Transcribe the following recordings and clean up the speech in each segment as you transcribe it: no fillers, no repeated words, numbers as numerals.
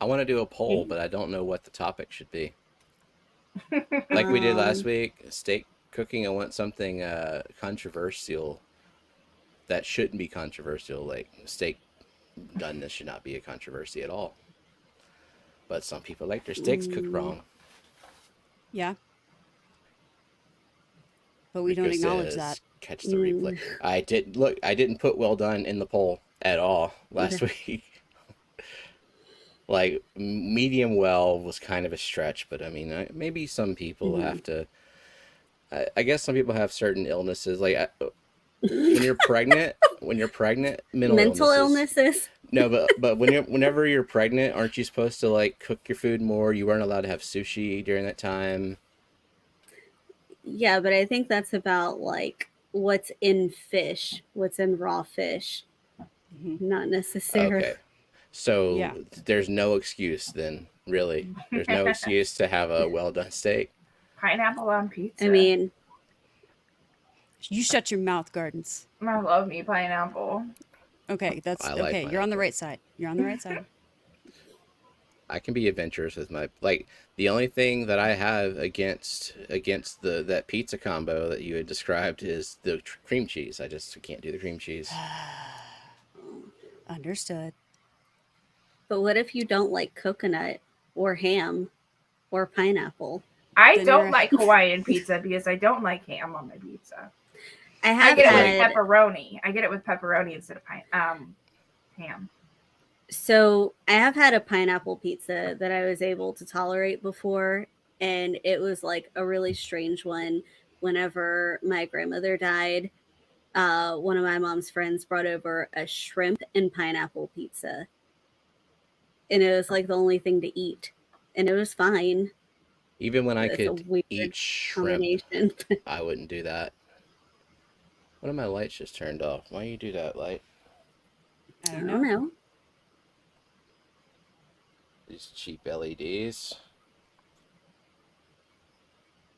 I want to do a poll, but I don't know what the topic should be. Like we did last week, steak cooking. I want something controversial that shouldn't be controversial. Like steak doneness should not be a controversy at all. But some people like their steaks cooked wrong. Yeah. But we Rico don't acknowledge says, that. "Catch the replay." I didn't put well done in the poll at all last week. Like medium well was kind of a stretch, but I mean, maybe some people have to. I guess some people have certain illnesses, like when you're pregnant. Mental Mental illnesses. illnesses. No, but whenever you're pregnant, aren't you supposed to like cook your food more? You weren't allowed to have sushi during that time. Yeah, but I think that's about like what's in fish, what's in raw fish, not necessarily. Okay, so Yeah. there's no excuse then. Really, there's no excuse to have a well done steak. Pineapple on pizza. I mean, You shut your mouth, Gardens. I love me pineapple. Okay, that's I like okay. You're on the pineapple. right side. You're on the right side. I can be adventurous with my like. The only thing that I have against that pizza combo that you had described is the cream cheese. I just can't do the cream cheese. Understood. but what if you don't like coconut or ham or pineapple? I Then don't you're- like Hawaiian pizza because I don't like ham on my pizza. I I have get it had with pepperoni. I get it with pepperoni instead of ham. so I have had a pineapple pizza that I was able to tolerate before, and it was like a really strange one. Whenever my grandmother died, one of my mom's friends brought over a shrimp and pineapple pizza, and it was like the only thing to eat, and it was fine. Even when I It's a could weird eat shrimp, combination. I wouldn't do that. One of my lights just turned off. Why you do that, light? I I don't don't know. know. These cheap LEDs.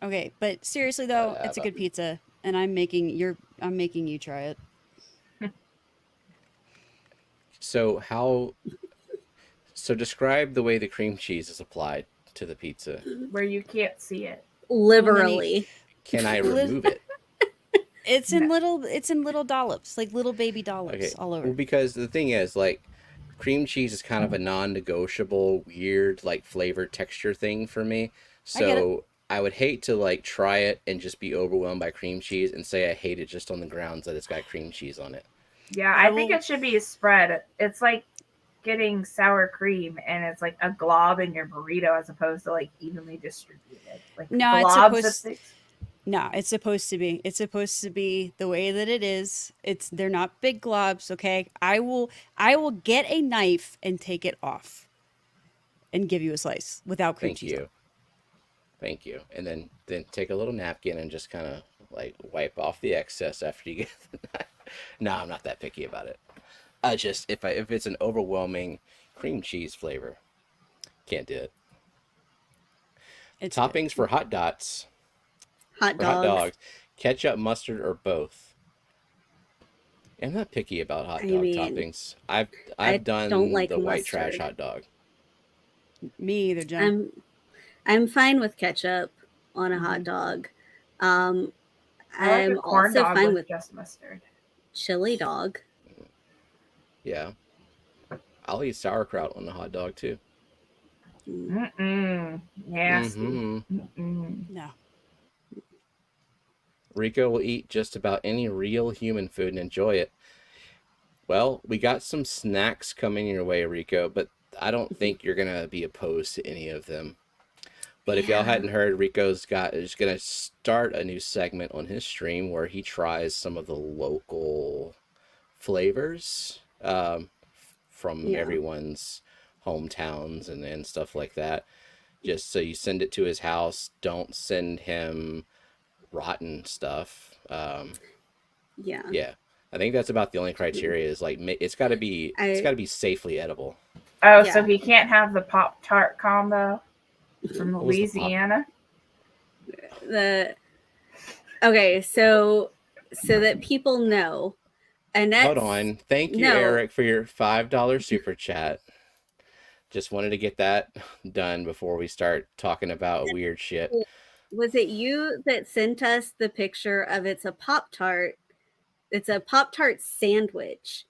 Okay, but seriously though, it's a good pizza, and I'm making you try it. So describe the way the cream cheese is applied to the pizza. Where you can't see it. Literally. Can I remove it? It's in little dollops, like little baby dollops Okay. all over. Well, because the thing is, like, cream cheese is kind of a non-negotiable, weird, like, flavor texture thing for me. I get So I would hate to like try it and just be overwhelmed by cream cheese and say I hate it just on the grounds that it's got cream cheese on it. Yeah, I think it should be a spread. It's like getting sour cream and it's like a glob in your burrito as opposed to like evenly distributed. Like No, it's globs supposed- of things. No, it's supposed to be. It's supposed to be the way that it is. They're not big globs, okay? I will get a knife and take it off and give you a slice without cream Thank cheese. you. Thank you. And then take a little napkin and just kind of like wipe off the excess after you get the knife. No, I'm not that picky about it. I just if it's an overwhelming cream cheese flavor, can't do it. It's Toppings for hot dots. Hot For hot dogs. dogs, ketchup, mustard, or both. I'm not picky about hot I dog mean, toppings. I've I done don't like the white trash mustard. hot dog. Me either, John. I'm fine with ketchup on a hot dog. I like I'm a corn also dog fine with with just mustard. chili dog. Yeah, I'll eat sauerkraut on the hot dog too. Nasty. No. Rico will eat just about any real human food and enjoy it. Well, we got some snacks coming your way, Rico, but I don't think you're gonna be opposed to any of them. But if y'all hadn't heard, Rico's is gonna start a new segment on his stream where he tries some of the local flavors from everyone's hometowns and stuff like that. Just so you send it to his house. Don't send him rotten stuff. Yeah. I think that's about the only criteria is like it's got to be safely edible. Oh, Yeah. so he can't have the Pop-Tart combo from Louisiana? Okay, so that people know, and that's Hold on. Thank you, no. Eric, for your $5 super chat. Just wanted to get that done before we start talking about weird shit. Was it you that sent us the picture of it's a Pop Tart? It's a Pop Tart sandwich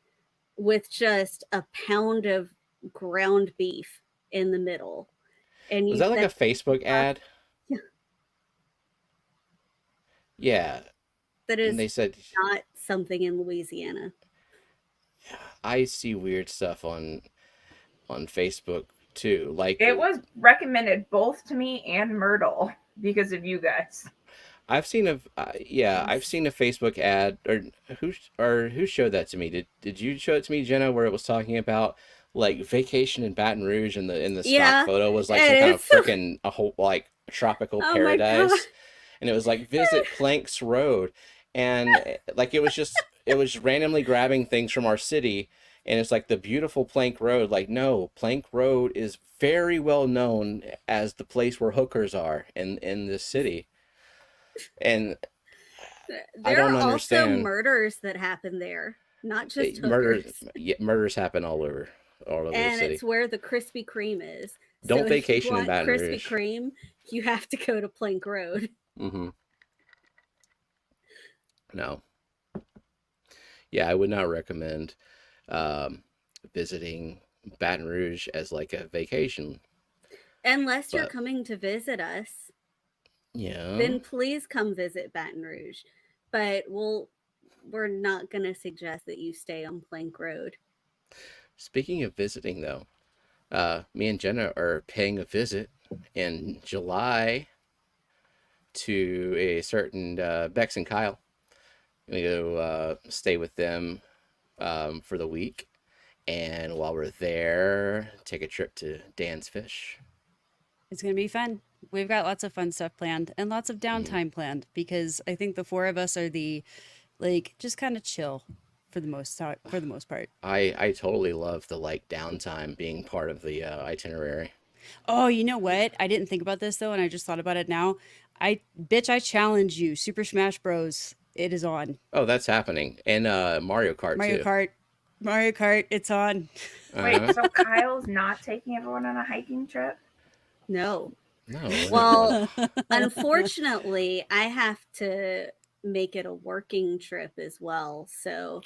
with just a pound of ground beef in the middle. And Was you that like a said, Facebook ad? yeah, Yeah. that And is they said, not something in Louisiana. I see weird stuff on Facebook too. Like It was recommended both to me and Myrtle because of you guys. I've seen a yeah, I've seen a Facebook ad or who showed that to me? Did you show it to me, Jenna, where it was talking about like vacation in Baton Rouge and the stock Yeah, photo was like some kind and of it's freaking a whole like tropical oh my god. paradise, and it was like visit Planks Road, and like it was randomly grabbing things from our city, and it's like the beautiful Plank Road. Like no, Plank Road is very well known as the place where hookers are in this city. And I There are don't also understand. murders that happen there, not just Murders, hookers. yeah, murders happen all over the And city. it's where the Krispy Kreme is. So Don't if you vacation in want Baton Krispy Rouge. Kreme, you have to go to Plank Road. Hmm. No, yeah, I would not recommend um, visiting Baton Rouge as like a vacation. Unless you're But coming to visit us, yeah, then please come visit Baton Rouge. But we're not going to suggest that you stay on Plank Road. speaking of visiting though, me and Jenna are paying a visit in July to a certain Bex and Kyle. We go stay with them for the week. And while we're there, take a trip to Dan's Fish. It's going to be fun. We've got lots of fun stuff planned and lots of Hmm. downtime planned because I think the four of us are the like just kind of chill for the most part. I totally love the like downtime being part of the itinerary. Oh, you know what? I didn't think about this though, and I just thought about it now. I challenge you, Super Smash Bros. It is on. Oh, that's happening. And Mario Kart Mario too. Kart, Mario Kart, it's on. Wait, Uh-huh. so Kyle's not taking everyone on a hiking trip? No. No, Well, unfortunately, I have to make it a working trip as well. So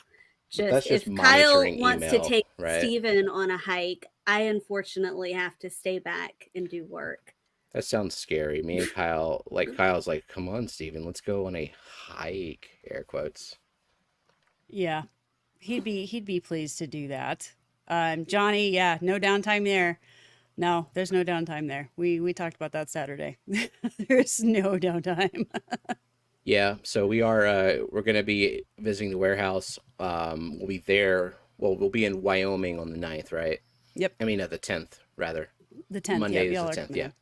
but just that's just if Kyle monitoring wants to email, take right? Steven on a hike, I unfortunately have to stay back and do work. That sounds scary. Me and Kyle, like Kyle's like, come on, Steven, let's go on a hike, air quotes. Yeah, he'd be pleased to do that. Johnny, yeah, no downtime there. No, there's no downtime there. We talked about that Saturday. There's no downtime. Yeah, so we're gonna be visiting the warehouse. We'll be there. Well, we'll be in Wyoming on the 9th, right? Yep, I mean, the 10th, rather. the 10th. Monday Yep, is the y'all are 10th, coming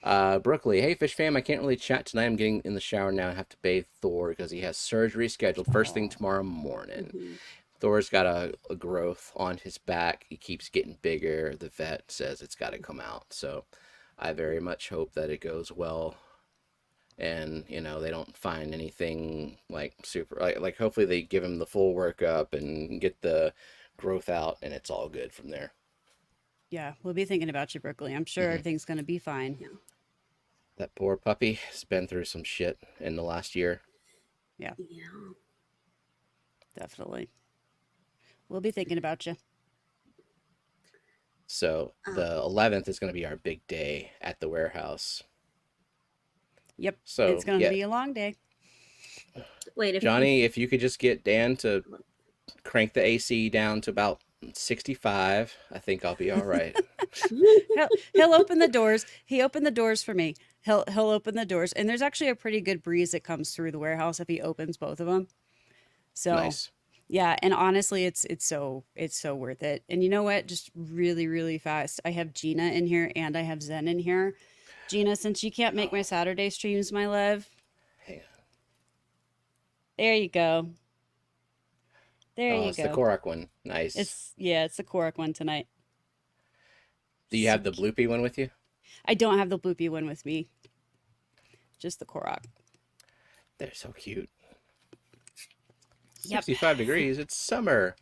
yeah. in. Brooklyn, hey, Fish fam, I can't really chat tonight. I'm getting in the shower now. I have to bathe Thor because he has surgery scheduled first thing Oh, tomorrow morning. Mhm. Thor's got a growth on his back. He keeps getting bigger. The vet says it's got to come out. So I very much hope that it goes well and they don't find anything like super like hopefully they give him the full workup and get the growth out and it's all good from there. yeah, we'll be thinking about you, Berkeley. I'm sure Hmm. everything's gonna be fine. Yeah. That poor puppy has been through some shit in the last year. Yeah, Yeah. definitely. We'll be thinking about you. So Uh, the 11th is going to be our big day at the warehouse. Yep, it's So going to yeah, be a long day. wait, if you Johnny, if you could just get Dan to crank the AC down to about 65, I think I'll be all right. He'll open the doors. He opened the doors for me. He'll open the doors, and there's actually a pretty good breeze that comes through the warehouse if he opens both of them. So Nice. yeah, and honestly, it's so worth it. And you know what? Just really really fast. I have Gina in here and I have Zen in here. Gina, since you can't make my Saturday streams, my love, Hang on. there you go. There Oh, you it's the go. Korak one. Nice. It's the Korok one tonight. Do you have the Suki. Bloopy one with you? I don't have the Bloopy one with me. Just the Korok. They're so cute. Yep. 65 degrees. It's summer.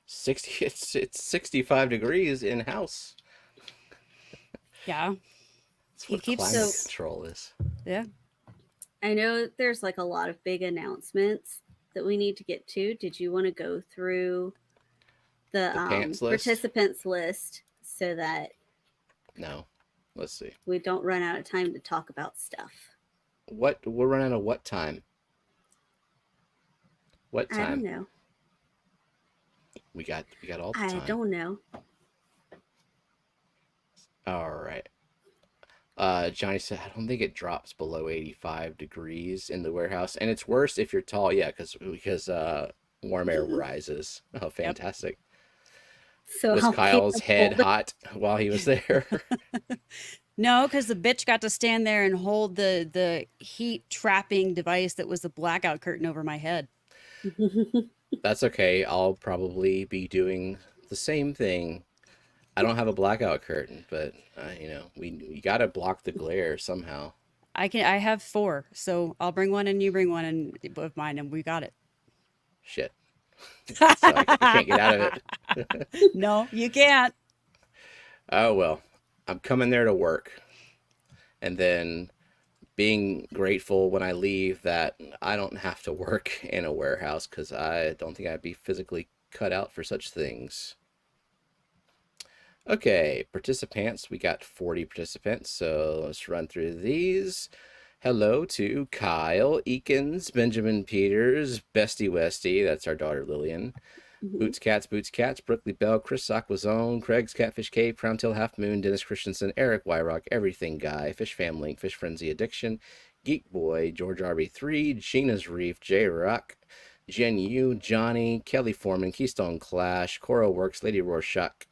60. It's 65 degrees in house. Yeah. That's He what keeps climate So- control is. Yeah. I know there's like a lot of big announcements that we need to get to. Did you want to go through the The pants list? participants list so that No. Let's see. we don't run out of time to talk about stuff? What we're running out of what time? What I don't time? know. We got all the I time. don't know. All right. Johnny said, I don't think it drops below 85 degrees in the warehouse, and it's worse if you're tall. Yeah, because warm air rises. Oh, fantastic! So Was I'll keep Kyle's the head folder- hot while he was there? No, because the bitch got to stand there and hold the heat trapping device that was the blackout curtain over my head. That's okay. I'll probably be doing the same thing. I don't have a blackout curtain, but we gotta block the glare somehow. I have 4, so I'll bring one and you bring one and of mine, and we got it. Shit. So I can't get out of it. No, you can't. Oh well, I'm coming there to work, and then being grateful when I leave that I don't have to work in a warehouse because I don't think I'd be physically cut out for such things. Okay, participants. We got 40 participants, so let's run through these. Hello to Kyle, Eakins, Benjamin Peters, Bestie Westy, that's our daughter Lillian, Boots Cats, Brookley Bell, Chris Aquazone, Craig's Catfish Cave, Crown Tail Half Moon, Dennis Christensen, Eric Wyrock, Everything Guy, Fish Family, Fish Frenzy Addiction, Geek Boy, George RB3, Gina's Reef, J Rock, Jen Yu, Johnny, Kelly Foreman, Keystone Clash, Coral Works, Lady Rorschach,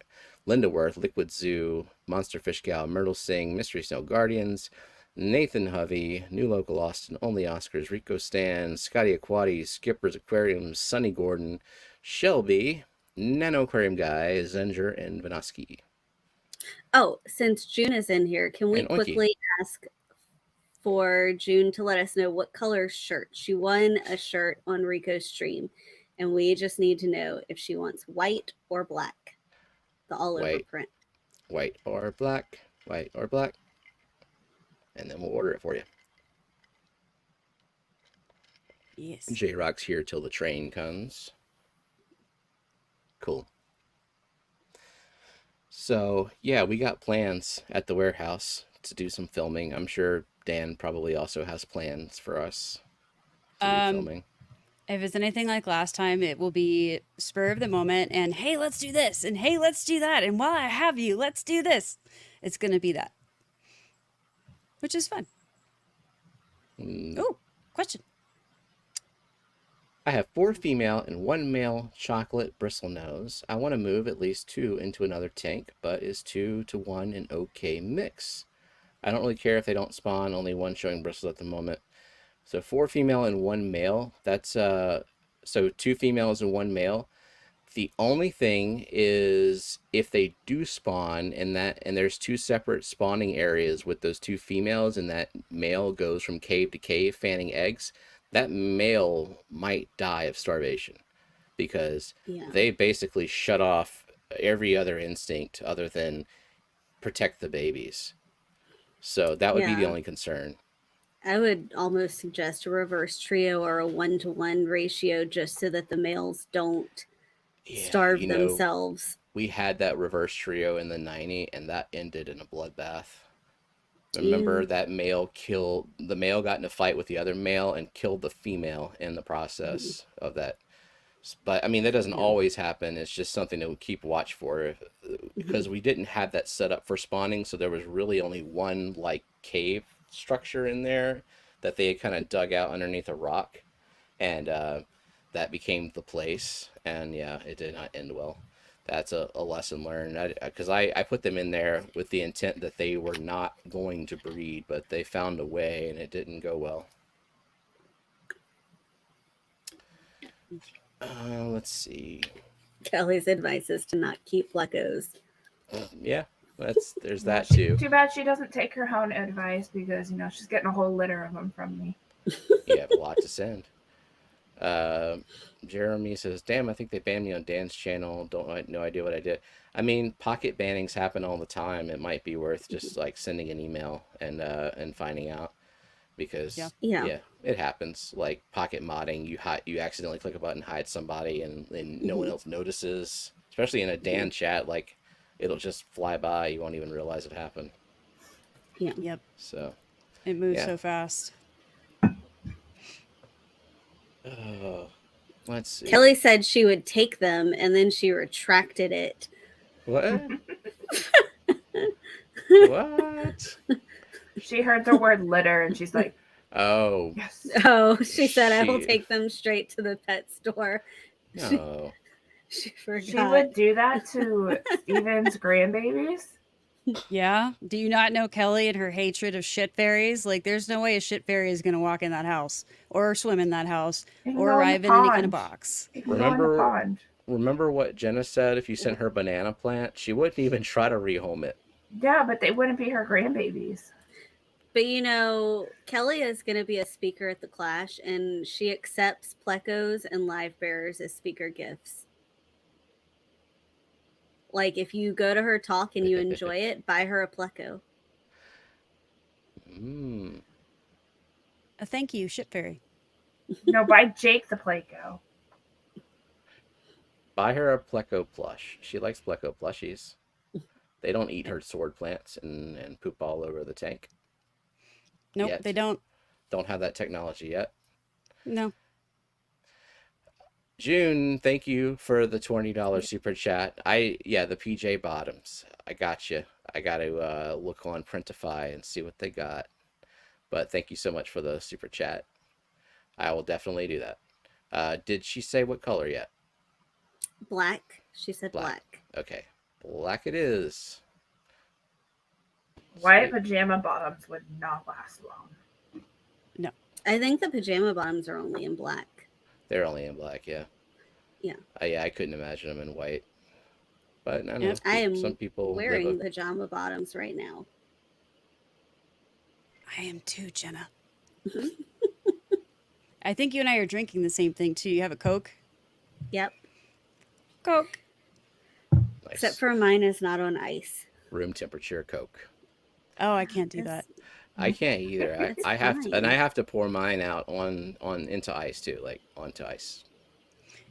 Linda Worth, Liquid Zoo, Monster Fish Gal, Myrtle Singh, Mystery Snow Guardians, Nathan Hovey, New Local Austin, Only Oscars, Rico Stan, Scotty Aquati, Skipper's Aquarium, Sunny Gordon, Shelby, Nano Aquarium Guy, Zenger, and Vanoski. Oh, since June is in here, can we And Oinky. quickly ask for June to let us know what color shirt? She won a shirt on Rico's stream, and we just need to know if she wants white or black. The all over White. print. White or black, and then we'll order it for you. Yes. J-Rock's here till the train comes. Cool. So, yeah, we got plans at the warehouse to do some filming. I'm sure Dan probably also has plans for us to do filming. If it's anything like last time, it will be spur of the moment and hey, let's do this and hey, let's do that. And while I have you, let's do this. It's going to be that, which is fun. Oh, question. I have 4 female and 1 male chocolate bristlenose. I want to move at least 2 into another tank, but is 2 to 1 an okay mix? I don't really care if they don't spawn, only 1 showing bristles at the moment. So 4 female and 1 male, that's so 2 females and 1 male. The only thing is if they do spawn and there's 2 separate spawning areas with those 2 females and that male goes from cave to cave fanning eggs, that male might die of starvation because they basically shut off every other instinct other than protect the babies. So that would be the only concern. I would almost suggest a reverse trio or a 1-to-1 ratio just so that the males don't starve themselves. We had that reverse trio in the 90 and that ended in a bloodbath. Remember that the male got in a fight with the other male and killed the female in the process of that. But I mean, that doesn't always happen. It's just something to keep watch for because we didn't have that set up for spawning. So there was really only one like cave structure in there that they had kind of dug out underneath a rock. And that became the place. And yeah, it did not end well. That's a lesson learned because I put them in there with the intent that they were not going to breed, but they found a way and it didn't go well. Let's see. Kelly's advice is to not keep Fleckos. Yeah, there's that too. Too bad she doesn't take her own advice because she's getting a whole litter of them from me. You have a lot to send. Uh, Jeremy says, "Damn, I think they banned me on Dan's channel. Don't no idea what I did." I mean, pocket bannings happen all the time. It might be worth just like sending an email and finding out Yeah. because Yeah. yeah, it happens. Like pocket modding, you accidentally click a button, hide somebody, and no one Mhm. else notices. Especially in a Dan chat, like it'll just fly by. You won't even realize it happened. Yeah. Yep. So It moves yeah. so fast. Oh, let's see. Kelly said she would take them and then she retracted it. What? What? She heard the word litter and she's like, Oh, yes. Oh, she said, I will She- take them straight to the pet store. no. She forgot. She would do that to Steven's grandbabies. Yeah. Do you not know Kelly and her hatred of shit fairies? Like, there's no way a shit fairy is going to walk in that house or swim in that house It can or go in the arrive in any kind of pond. box. It can go in the Remember, pond. remember what Jenna said? If you sent her banana plant, she wouldn't even try to rehome it. Yeah, but they wouldn't be her grandbabies. But you know, Kelly is going to be a speaker at the Clash, and she accepts plecos and live bearers as speaker gifts. Like, if you go to her talk and you enjoy it, buy her a pleco. Mm. Thank you, shit fairy. No, buy Jake the Placo. Buy her a Pleco plush. She likes Pleco plushies. They don't eat her sword plants and poop all over the tank. Nope, Yet. they don't. Don't have that technology yet. No. June, thank you for the $20 super chat. The PJ bottoms. I got you. I got to look on Printify and see what they got. But thank you so much for the super chat. I will definitely do that. Did she say what color yet? Black. She said black. Okay, black it is. White Sweet. pajama bottoms would not last long. I think the pajama bottoms are only in black. They're only in black, yeah. Yeah. I couldn't imagine them in white. But I know Yep. I am some people wearing pajama bottoms right now. I am too, Jenna. I think you and I are drinking the same thing too. You have a Coke? Yep. Coke. nice. Except for mine is not on ice. room temperature Coke. Oh, I can't do that. I can't either. It's I have to, fine. and I have to pour mine out on into ice too, like onto ice.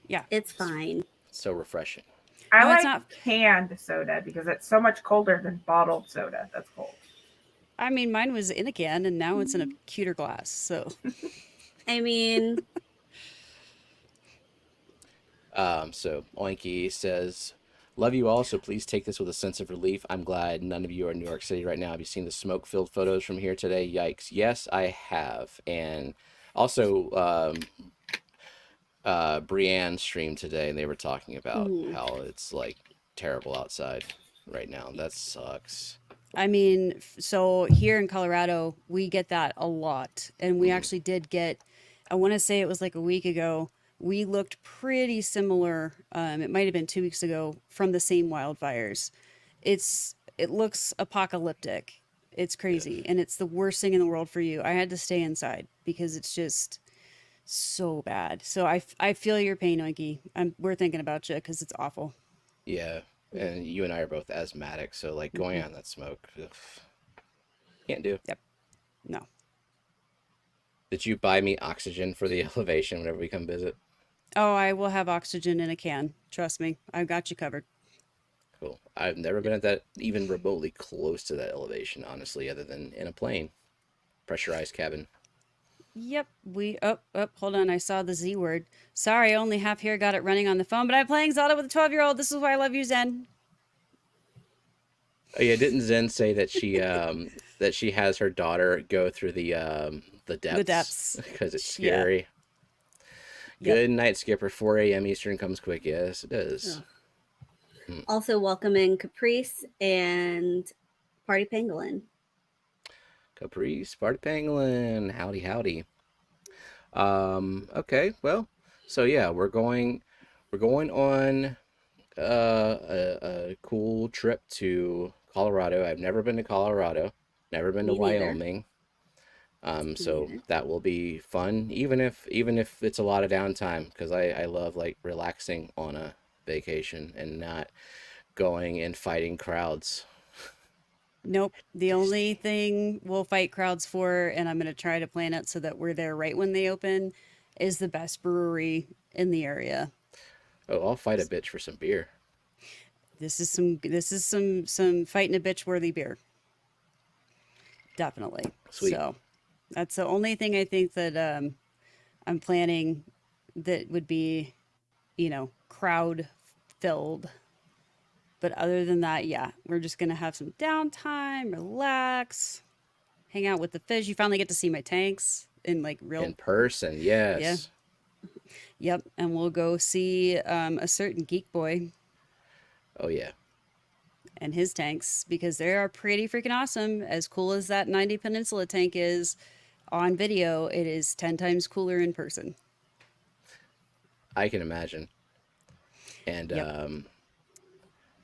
Yeah. It's fine. It's so refreshing. I No, it's like not. canned soda because it's so much colder than bottled soda. That's cold. I mean, mine was in a can and now it's in a cuter glass. So, I mean, So Oinky says, "Love you all, so please take this with a sense of relief. I'm glad none of you are in New York City right now. Have you seen the smoke-filled photos from here today? Yikes! Yes, I have, and also Brienne streamed today, and they were talking about how it's like terrible outside right now. That sucks. I mean, so here in Colorado, we get that a lot. And we actually did get, I want to say it was like a week ago, we looked pretty similar. It might have been 2 weeks ago from the same wildfires. It looks apocalyptic. It's crazy. And it's the worst thing in the world for you. I had to stay inside because it's just so bad. So I feel your pain, Oinky. We're thinking about you because it's awful. Yeah, and you and I are both asthmatic, so like going out in that smoke, ugh, can't do. Yep. No. Did you buy me oxygen for the elevation whenever we come visit? Oh, I will have oxygen in a can. Trust me. I've got you covered. Cool. I've never been at that, even remotely close to that elevation, honestly, other than in a plane, pressurized cabin. Yep. Hold on. I saw the Z word. Sorry, I only half here got it running on the phone, but I'm playing Zelda with a 12-year-old. This is why I love you, Zen. Oh yeah, didn't Zen say that she has her daughter go through the depths? The depths. Because it's Yeah. scary. Yep. Good night, Skipper. 4 a.m. Eastern comes quick. Yes, it does. also welcoming Caprice and Party Pangolin. Caprice, Party Pangolin, howdy, howdy. Okay, well, so yeah, we're going on a cool trip to Colorado. I've never been to Colorado, never been to Me neither. Wyoming. So Yeah. that will be fun, even if it's a lot of downtime, because I love like relaxing on a vacation and not going and fighting crowds. Nope. The only Disney. thing we'll fight crowds for, and I'm going to try to plan it so that we're there right when they open, is the best brewery in the area. Oh, I'll fight a bitch for some beer. This is some fighting a bitch worthy beer. Definitely. Sweet. So that's the only thing I think that I'm planning that would be, crowd filled. But other than that, yeah, we're just gonna have some downtime, relax, hang out with the fish. You finally get to see my tanks in like In real, person, yeah, yes. yep. And we'll go see a certain geek boy Oh yeah. and his tanks because they are pretty freaking awesome. As cool as that 90 Peninsula tank is on video, it is 10 times cooler in person. I can imagine. And Yep.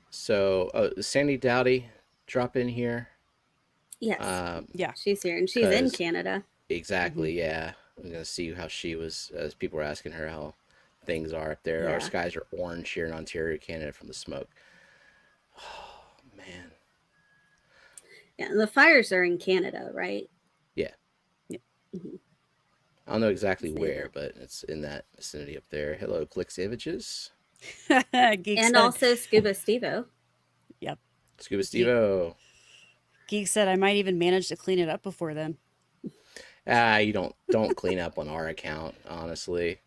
so Sandy Dowdy drop in here. Yes, Um, Yeah. she's here, and she's in cause Canada. Hmm. exactly, yeah. I'm gonna see how she was as people were asking her how things are up there. Our Yeah, skies are orange here in Ontario, Canada from the smoke. Oh man. yeah. And the fires are in Canada, right? Yeah. Yep. Hmm. I don't know exactly Say where, that. but it's in that vicinity up there. Hello, Clicks Images. Geek And said, also Scuba Stevo. yep. Scuba Geek, Stevo. Geek said I might even manage to clean it up before then. You don't clean up on our account, honestly.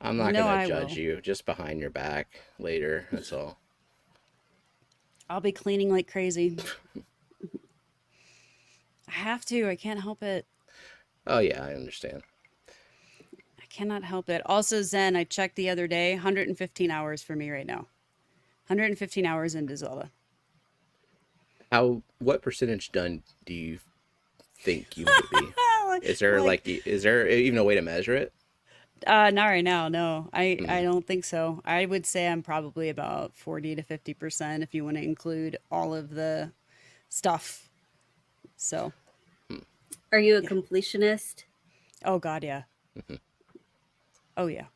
I'm You not know gonna I judge will. you just behind your back later. That's all. I'll be cleaning like crazy. I have to. I can't help it. Oh yeah, I understand. I cannot help it. Also, Zen, I checked the other day, 115 hours for me right now. 115 hours into Zelda. What percentage done do you think you might be? Is there like, is there even a way to measure it? not right now. No, I Hmm. don't think so. I would say I'm probably about 40 to 50% if you want to include all of the stuff. So, Are you a yeah. completionist? Oh God, yeah. Oh yeah.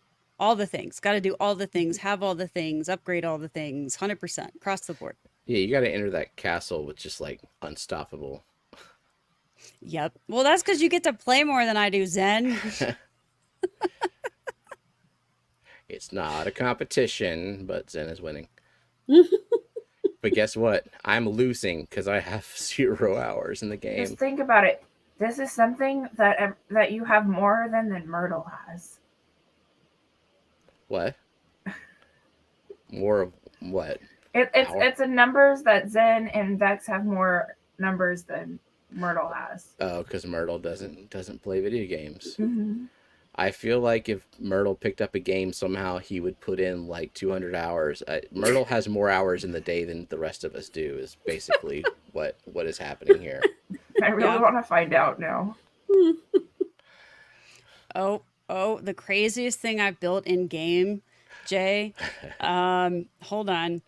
All the things. Got to do all the things, have all the things, upgrade all the things, 100% across the board. Yeah, you got to enter that castle with just like unstoppable. Yep. Well, that's because you get to play more than I do, Zen. It's not a competition, but Zen is winning. But guess what? I'm losing because I have 0 hours in the Just game. think about it. This is something that you have more than Myrtle has. What? More of what? Hour? It's a numbers that Zen and Vex have more numbers than Myrtle has. Oh, because Myrtle doesn't play video games. Mm-hmm. I feel like if Myrtle picked up a game somehow, he would put in like 200 hours. Myrtle has more hours in the day than the rest of us do. Is basically what is happening here. I really Yeah. want to find out now. Oh, the craziest thing I've built in game, Jay. Hold on.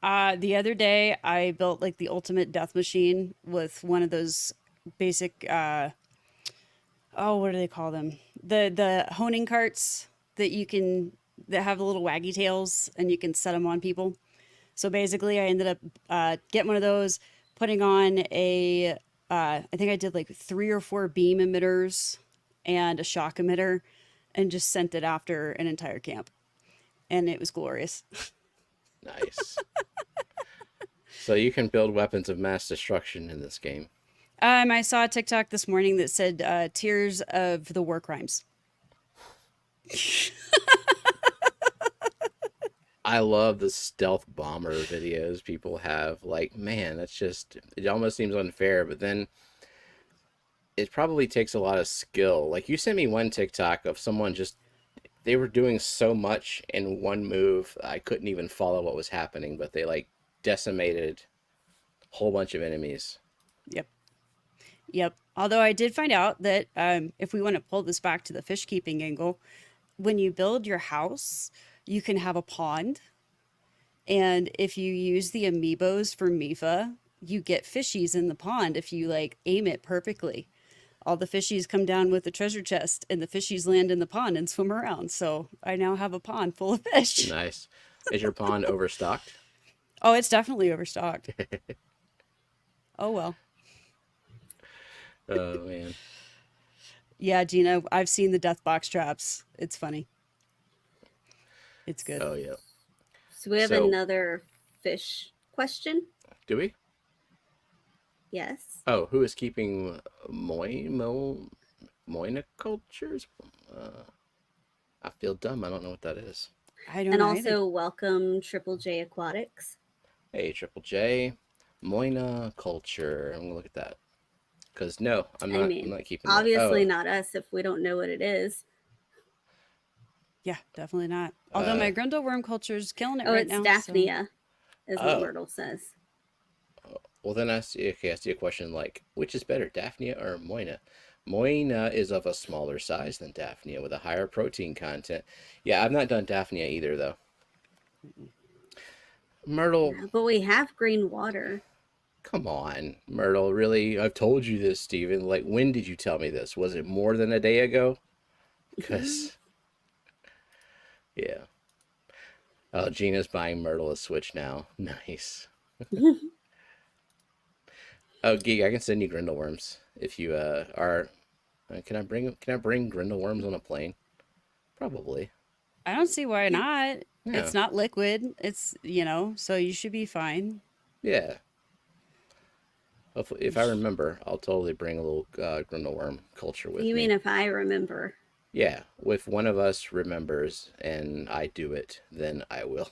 The other day I built like the ultimate death machine with one of those basic oh, what do they call them? The honing carts that you can that have the little waggy tails and you can set them on people. So basically, I ended up getting one of those, putting on I think I did like 3 or 4 beam emitters and a shock emitter, and just sent it after an entire camp, and it was glorious. Nice. So you can build weapons of mass destruction in this game. I saw a TikTok this morning that said "Tears of the War Crimes." I love the stealth bomber videos people have. Like, man, that's just, it almost seems unfair, but then it probably takes a lot of skill. Like, you sent me one TikTok of someone just, they were doing so much in one move, I couldn't even follow what was happening, but they like decimated a whole bunch of enemies. Yep, yep. Although I did find out that if we want to pull this back to the fish keeping angle, when you build your house, you can have a pond. And if you use the amiibos for Mifa, you get fishies in the pond if you like aim it perfectly. all the fishies come down with the treasure chest, and the fishies land in the pond and swim around. So I now have a pond full of fish. Nice. Is your pond overstocked? Oh, it's definitely overstocked. Oh well. Oh man. Yeah, Gina, I've seen the death box traps. It's funny. It's good. Oh yeah. So we have So- another fish question. Do we? Yes. Oh, who is keeping moinocultures? I feel dumb. I don't know what that is. I don't And know also either. welcome Triple J Aquatics. Hey, Triple J, moinoculture. I'm gonna look at that. Cause no, I'm not. I'm not keeping. Obviously that. not us if we don't know what it is. Yeah, definitely not. Although my grundle worm culture is killing it Oh, right it's now. Daphnia, is what Oh. Myrtle says. Well, then I see a question like, which is better, Daphnia or Moina? Moina is of a smaller size than Daphnia with a higher protein content. Yeah, I've not done Daphnia either, though. Myrtle, Yeah, but we have green water. come on. Myrtle, really? I've told you this, Steven. Like, when did you tell me this? Was it more than a day ago? Because, yeah. Oh, Gina's buying Myrtle a Switch now. Nice. Oh, Geek, I can send you Grindle worms if you are. Can I bring Grindle worms on a plane? Probably. I don't see why not. Yeah. It's not liquid. It's, so you should be fine. Yeah. Hopefully, if I remember, I'll totally bring a little Grindle worm culture with You me. mean if I remember? Yeah, if one of us remembers and I do it, then I will.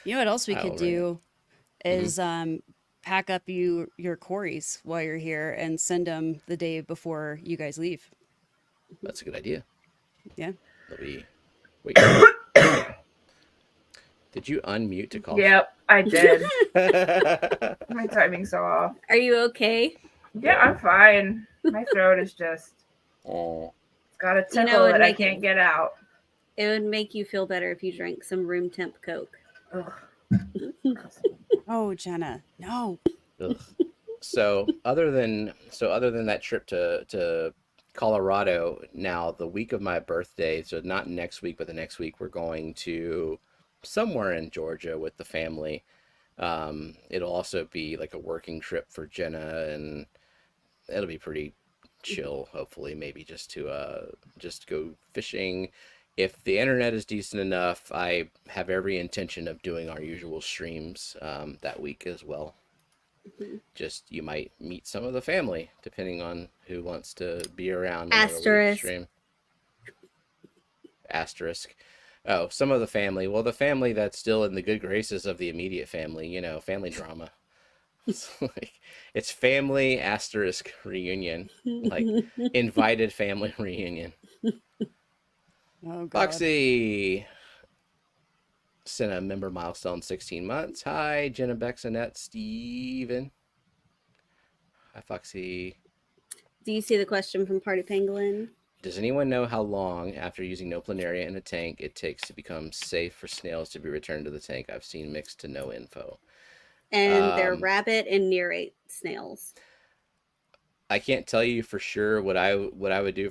You know what else we I'll could bring it. do is pack up your quarries while you're here and send them the day before you guys leave. That's a good idea. Yeah. That'll be. Wait. Did you unmute to call? Yep, I did. My timing's so off. Are you okay? Yeah, I'm fine. My throat is just Oh. it's got a You know, tickle it'd that I make it- can't get out. It would make you feel better if you drank some room temp Coke. Ugh. Oh, Jenna, no. Ugh. So other than that trip to Colorado, now the week of my birthday, so not next week, but the next week, we're going to somewhere in Georgia with the family. It'll also be like a working trip for Jenna, and it'll be pretty chill. Hopefully, maybe just go fishing. If the internet is decent enough, I have every intention of doing our usual streams that week as well. Just you might meet some of the family depending on who wants to be around. another week Asterisk. stream. Asterisk. Oh, some of the family. Well, the family that's still in the good graces of the immediate family. Family drama. It's family asterisk reunion, like invited family reunion. Oh, God. Foxy sent a member milestone 16 months. Hi, Jenna Bexanet, Steven. Hi, Foxy. Do you see the question from Party Pangolin? Does anyone know how long after using no planaria in a tank it takes to become safe for snails to be returned to the tank? I've seen mixed to no info. And they're rabbit and nearate snails. I can't tell you for sure what I would do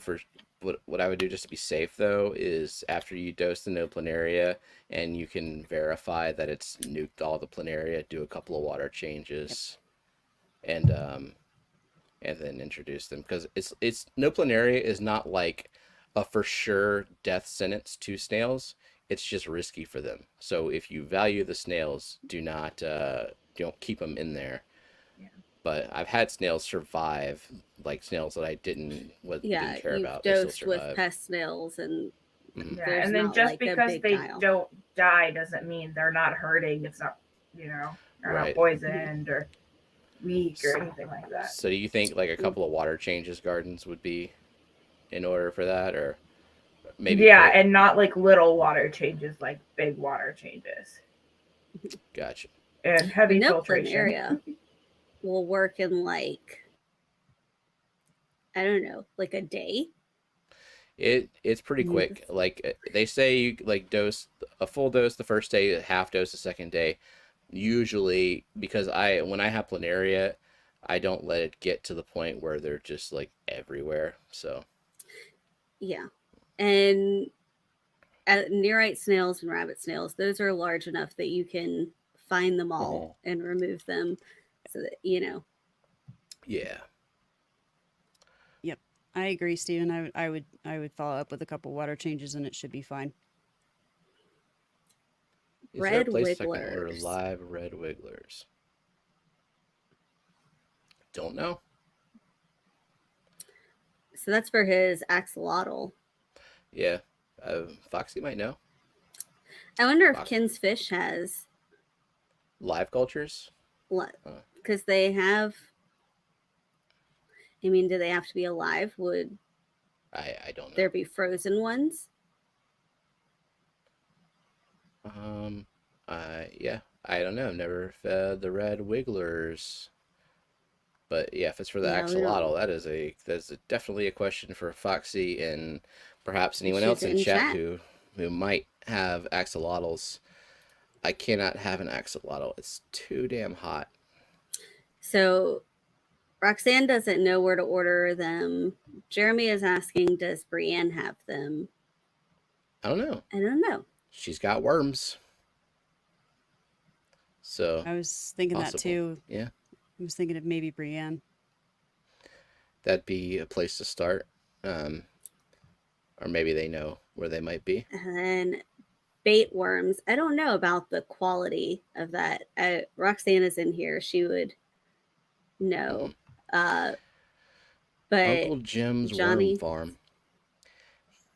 what I would do just to be safe though is after you dose the no planaria and you can verify that it's nuked all the planaria, do a couple of water changes, and then introduce them because it's no planaria is not like a for sure death sentence to snails. It's just risky for them. So if you value the snails, don't keep them in there. But I've had snails survive, like snails that I didn't care you've about. They still dosed with survive. pest snails, and Mhm. Yeah, there's and then not just like a because big they pile. don't die doesn't mean they're not hurting. It's not, they're Right. not poisoned or weak or anything like that. So do you think like a couple of water changes gardens would be in order for that, or maybe? Yeah, and not like little water changes, like big water changes Gotcha. and heavy no filtration. area will work in like, I don't know, like a day. It's pretty quick. Like they say, you like dose a full dose the first day, a half dose the second day. Usually, because when I have planaria, I don't let it get to the point where they're just like everywhere. So Yeah. And nearite snails and rabbit snails, those are large enough that you can find them all mhm. and remove them so that, you know. Yeah. Yep. I agree, Steven. I would follow up with a couple water changes and it should be fine. Is there a Red place I can order wigglers. live red wigglers? Don't know. So that's for his axolotl. Yeah. Foxy might know. I wonder if Fox Ken's Fish has, live cultures. because they have, I mean, do they have to be alive? Would I don't know. there be frozen ones? Um, yeah, I don't know. I've never fed the red wigglers, but yeah, if it's for the Yeah, we don't. axolotl, definitely a question for Foxy and perhaps anyone Shoot else it in in chat chat. who might have axolotls. I cannot have an axolotl. It's too damn hot. So Roxanne doesn't know where to order them. Jeremy is asking, does Brienne have them? I don't know. I don't know. She's got worms, so I was thinking that possible. too. Yeah, I was thinking of maybe Brienne. that'd be a place to start. Um, or maybe they know where they might be. And then bait worms. I don't know about the quality of that. Roxanne is in here. She would know. Mm. Uh, but Uncle Jim's Worm Johnny, Farm.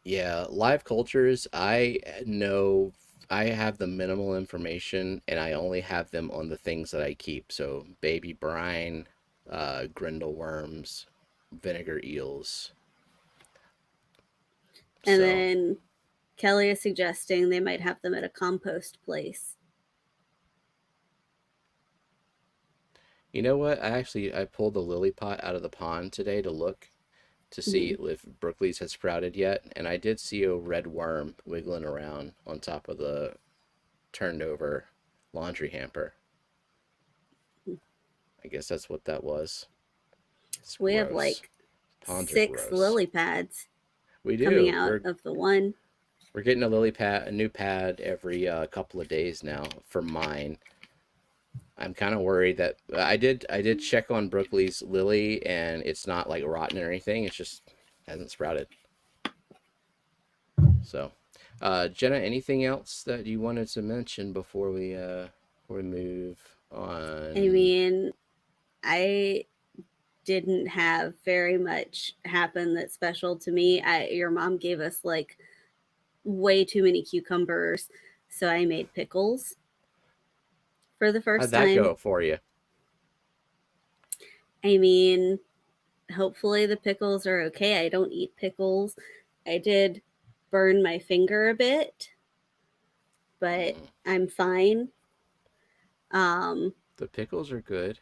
Yeah, live cultures, I know I have the minimal information and I only have them on the things that I keep. So baby brine, grindle worms, vinegar eels. and So, then Kelly is suggesting they might have them at a compost place. you know what? I pulled the lily pot out of the pond today to look to see Mhm. if Brookleys had sprouted yet, and I did see a red worm wiggling around on top of the turned over laundry hamper. I guess that's what that was. It's We have gross. like Ponds are 6 gross. lily pads We coming do. out of the one. We're getting a new pad every couple of days now for mine. I'm kind of worried that I did check on Brookley's lily and it's not like rotten or anything. It's just hasn't sprouted. So, Jenna, anything else that you wanted to mention before we move I on? mean, I didn't have very much happen that's special to me. Your mom gave us like way too many cucumbers, so I made pickles for the How'd first that time. go for you? I mean, hopefully the pickles are okay. I don't eat pickles. I did burn my finger a bit, but Mm, I'm fine. Um, the pickles are good.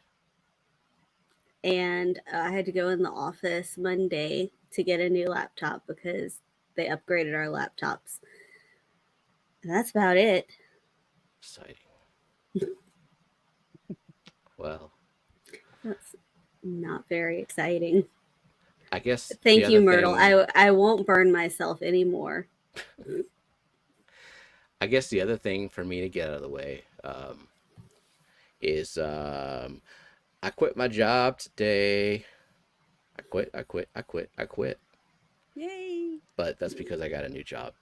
and I had to go in the office Monday to get a new laptop because they upgraded our laptops. And that's about it. Exciting. Well, That's not very exciting. I guess the Thank you, other Myrtle. thing I won't burn myself anymore. I guess the other thing for me to get out of the way is I quit my job today. I quit. Yay! But that's because I got a new job.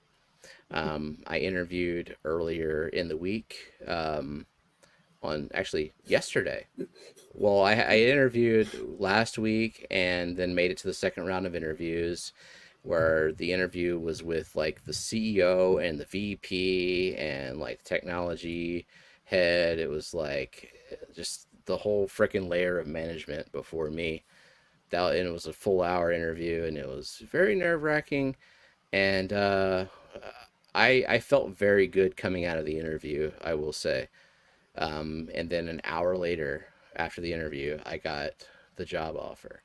I interviewed earlier in the week on actually yesterday. Well, I interviewed last week and then made it to the second round of interviews where the interview was with like the CEO and the VP and like technology head. It was like just the whole freaking layer of management before me. And it was a full hour interview and it was very nerve wracking. And I felt very good coming out of the interview, I will say. And then an hour later, after the interview, I got the job offer,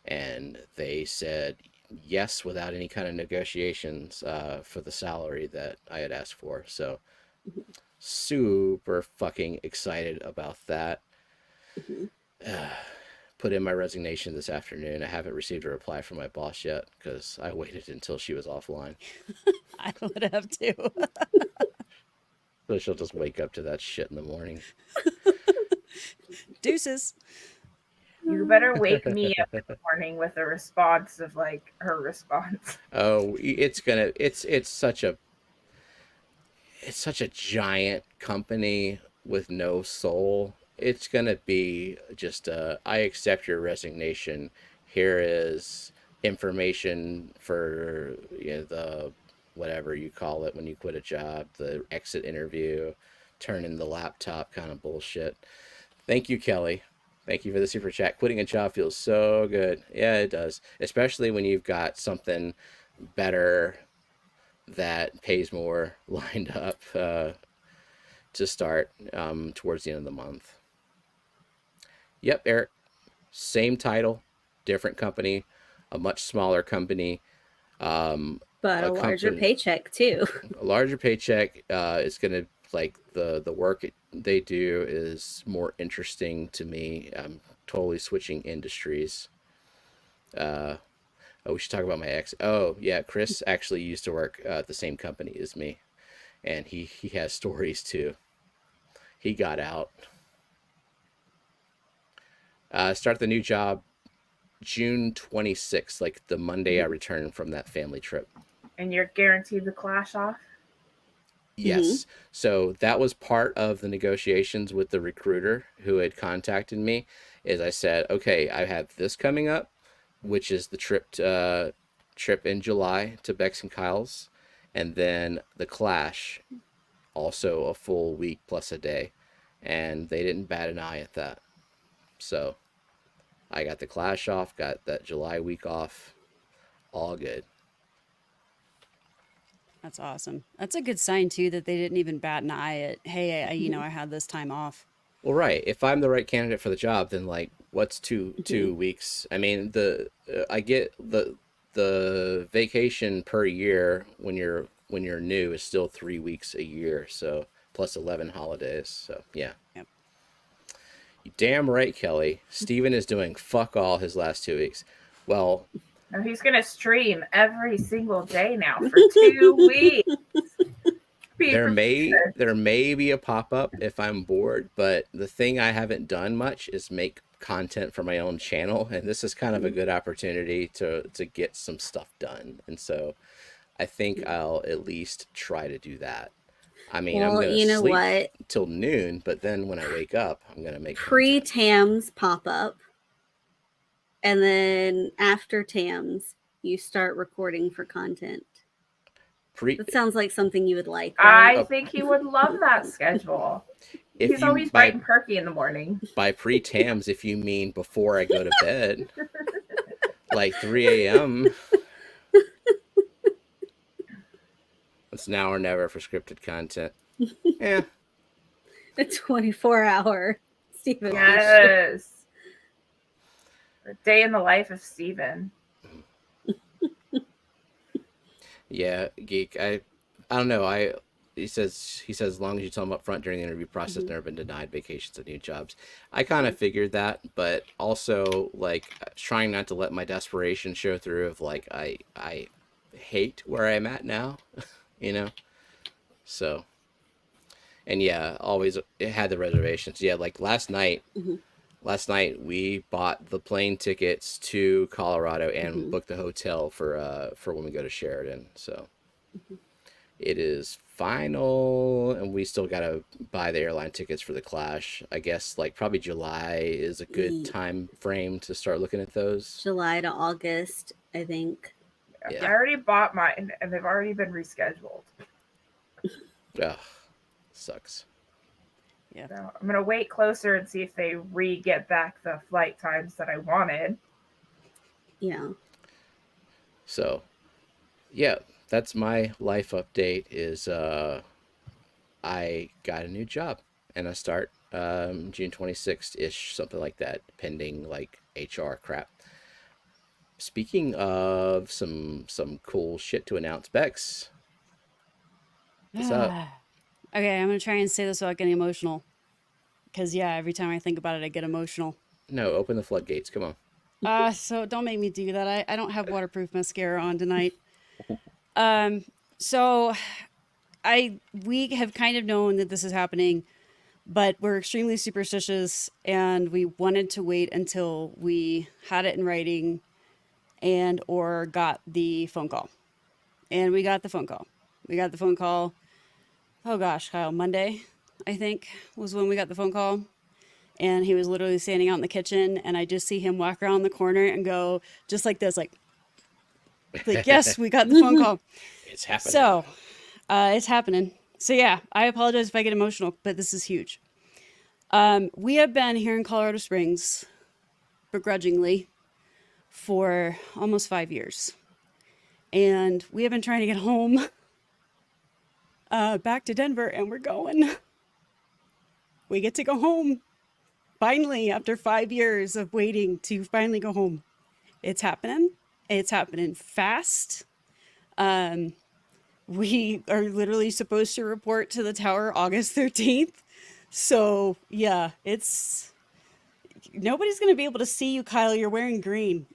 and they said yes without any kind of negotiations for the salary that I had asked for. So super fucking excited about that. put in my resignation this afternoon. I haven't received a reply from my boss yet because I waited until she was offline. I would have too. So she'll just wake up to that shit in the morning. Deuces. You better wake me up in the morning with a response of like her response. Oh, it's such a giant company with no soul. It's gonna be just I accept your resignation. Here is information for, you know, the whatever you call it when you quit a job, the exit interview, turn in the laptop kind of bullshit. Thank you, Kelly. Thank you for the super chat. Quitting a job feels so good. Yeah, it does. Especially when you've got something better that pays more lined up to start towards the end of the month. Yep, Eric. Same title, different company, a much smaller company. But a larger paycheck too. A larger paycheck. It's gonna like the work they do is more interesting to me. I'm totally switching industries. Oh, we should talk about my ex. Oh yeah, Chris actually used to work at the same company as me, and he has stories too. He got out. Start the new job June 26th, like the Monday I returned from that family trip. And you're guaranteed the clash off? Yes. So that was part of the negotiations with the recruiter who had contacted me. Is I said, okay, I have this coming up, which is the trip in July to Bex and Kyle's, and then the Clash, also a full week plus a day, and they didn't bat an eye at that. So I got the Clash off, got that July week off, all good. That's awesome. That's a good sign too that they didn't even bat an eye at, hey, I had this time off. Well, right. If I'm the right candidate for the job, then like, what's two weeks? I mean, I get the vacation per year when you're new is still 3 weeks a year, so plus 11 holidays. So yeah. Yep. You damn right, Kelly. Steven is doing fuck all his last 2 weeks. Well, no, he's gonna stream every single day now for 2 weeks. There may be a pop-up if I'm bored, but the thing I haven't done much is make content for my own channel, and this is kind of a good opportunity to get some stuff done. And so I think I'll at least try to do that. I mean, I'm gonna sleep till noon, but then when I wake up, I'm gonna make pre-Tams pop up, and then after Tams, you start recording for content. That sounds like something you would like. Right? I think he would love that schedule. He's always bright and perky in the morning. By pre-Tams, if you mean before I go to bed, like 3 a.m. It's now or never for scripted content. Yeah. A 24-hour Steven. Yes. A day in the life of Steven. Yeah, Geek. I don't know. He says as long as you tell him up front during the interview process, never been denied vacations and new jobs. I kind of figured that, but also like trying not to let my desperation show through of like I hate where I'm at now, you know. So, and yeah, always it had the reservations. Yeah, like last night. Last night we bought the plane tickets to Colorado and booked the hotel for when we go to Sheridan. So it is final, and we still gotta buy the airline tickets for the Clash. I guess like probably July is a good time frame to start looking at those. July to August, I think. Yeah. I already bought mine, and they've already been rescheduled. Ugh, sucks. Yeah. So I'm gonna wait closer and see if they get back the flight times that I wanted. Yeah. So, yeah, that's my life update. Is I got a new job, and I start June 26th ish, something like that, pending like HR crap. Speaking of some cool shit to announce, Bex, what's up? Okay, I'm gonna try and say this without getting emotional, because yeah, every time I think about it, I get emotional. No, open the floodgates. Come on. So don't make me do that. I don't have waterproof mascara on tonight. Um, so we have kind of known that this is happening, but we're extremely superstitious and we wanted to wait until we had it in writing and or got the phone call. And we got the phone call. We got the phone call. Oh gosh, Kyle, Monday, I think, was when we got the phone call. And he was literally standing out in the kitchen, and I just see him walk around the corner and go just like this, like yes, we got the phone call. It's happening. So, it's happening. So yeah, I apologize if I get emotional, but this is huge. We have been here in Colorado Springs, begrudgingly, for almost 5 years, and we have been trying to get home, back to Denver, and we're going. We get to go home. Finally, after 5 years of waiting to finally go home, it's happening. It's happening fast. We are literally supposed to report to the tower August 13th. So yeah, nobody's going to be able to see you, Kyle. You're wearing green.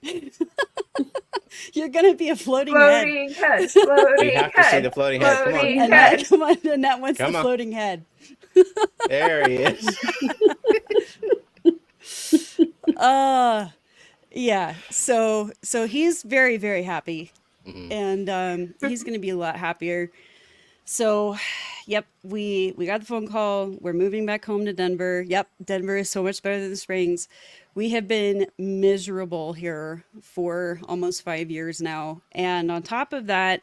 You're going to be a floating head. Floating head. Floating We have to see the floating head. Come on. Floating And head. come on, and that one's the Come on. floating head. There he is. Yeah. So he's very, very happy. Mhm. And he's going to be a lot happier. So, yep, we got the phone call. We're moving back home to Denver. Yep, Denver is so much better than the Springs. We have been miserable here for almost 5 years now. And on top of that,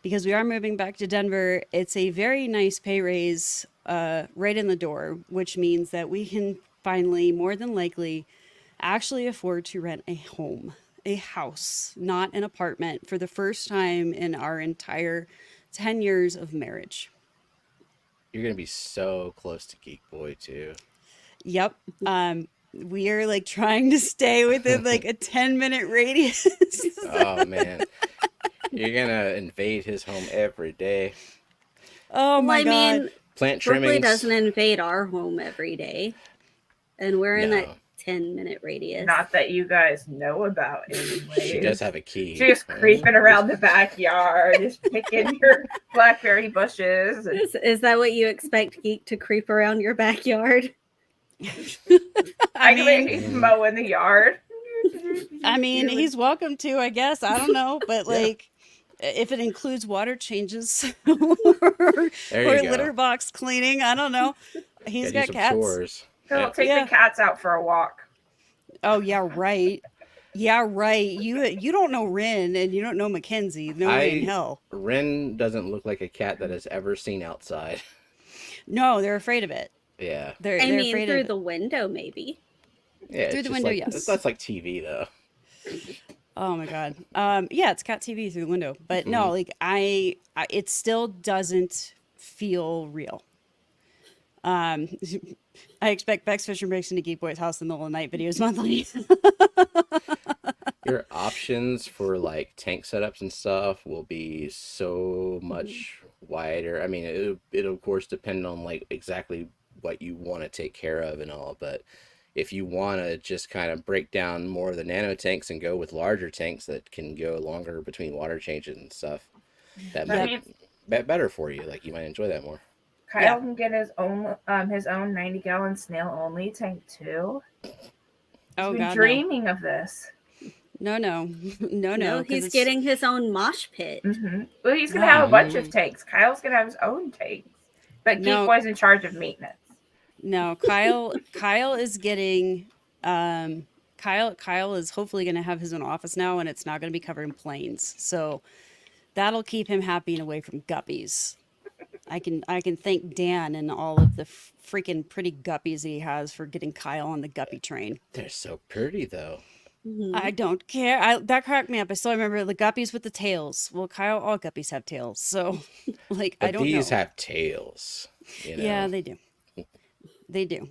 because we are moving back to Denver, it's a very nice pay raise right in the door, which means that we can finally, more than likely, actually afford to rent a home, a house, not an apartment, for the first time in our entire 10 years of marriage. You're gonna be so close to Geek Boy too. Yep. We are like trying to stay within like a 10-minute radius. Oh man, you're gonna invade his home every day. Oh my I God. mean, Plant Brooklyn trimmings. doesn't invade our home every day, and we're in that No, 10-minute radius. Not that you guys know about anyway. she does have a key. She's just creeping around the backyard, just picking your blackberry bushes. Is that what you expect, Geek, to creep around your backyard? I I can mean, maybe mow in the yard. he's welcome to, I guess. I don't know, but Yeah. like, if it includes water changes There or you go. litter box cleaning, I don't know. He's Gotta got do some cats. chores. He'll Yeah. take Yeah. the cats out for a walk. Oh yeah, right. Yeah, right. You don't know Ren and you don't know Mackenzie. No way in hell. Ren doesn't look like a cat that has ever seen outside. No, they're afraid of it. Yeah, They're I mean, afraid through of the window, maybe. yeah. Through it's the just window, like, yes. That's like TV though. Oh my God. Yeah, it's cat TV through the window, but no, like it still doesn't feel real. I expect Bex Fisher breaks into Geek Boy's house in the middle of the night videos monthly. Your options for like tank setups and stuff will be so much wider. I mean, it'll of course depend on like exactly what you want to take care of and all, but if you want to just kind of break down more of the nano tanks and go with larger tanks that can go longer between water changes and stuff, that That might means be better for you. Like you might enjoy that more. Kyle Yeah. can get his own 90-gallon snail only tank too. Oh I've been God, no. dreaming of this. No, no, no, No, 'cause he's it's- getting his own mosh pit. Well, he's gonna have a bunch Mm. of tanks. Kyle's gonna have his own tanks, but No. Geek Boy's in charge of maintenance. No, Kyle is getting Kyle is hopefully going to have his own office now, and it's not going to be covered in planes. So that'll keep him happy and away from guppies. I can thank Dan and all of the freaking pretty guppies he has for getting Kyle on the guppy train. They're so pretty though. Mhm. I don't care. That cracked me up. I still remember the guppies with the tails. Well, Kyle, all guppies have tails, so like But I don't these know. have tails. You know? Yeah, they do. They do.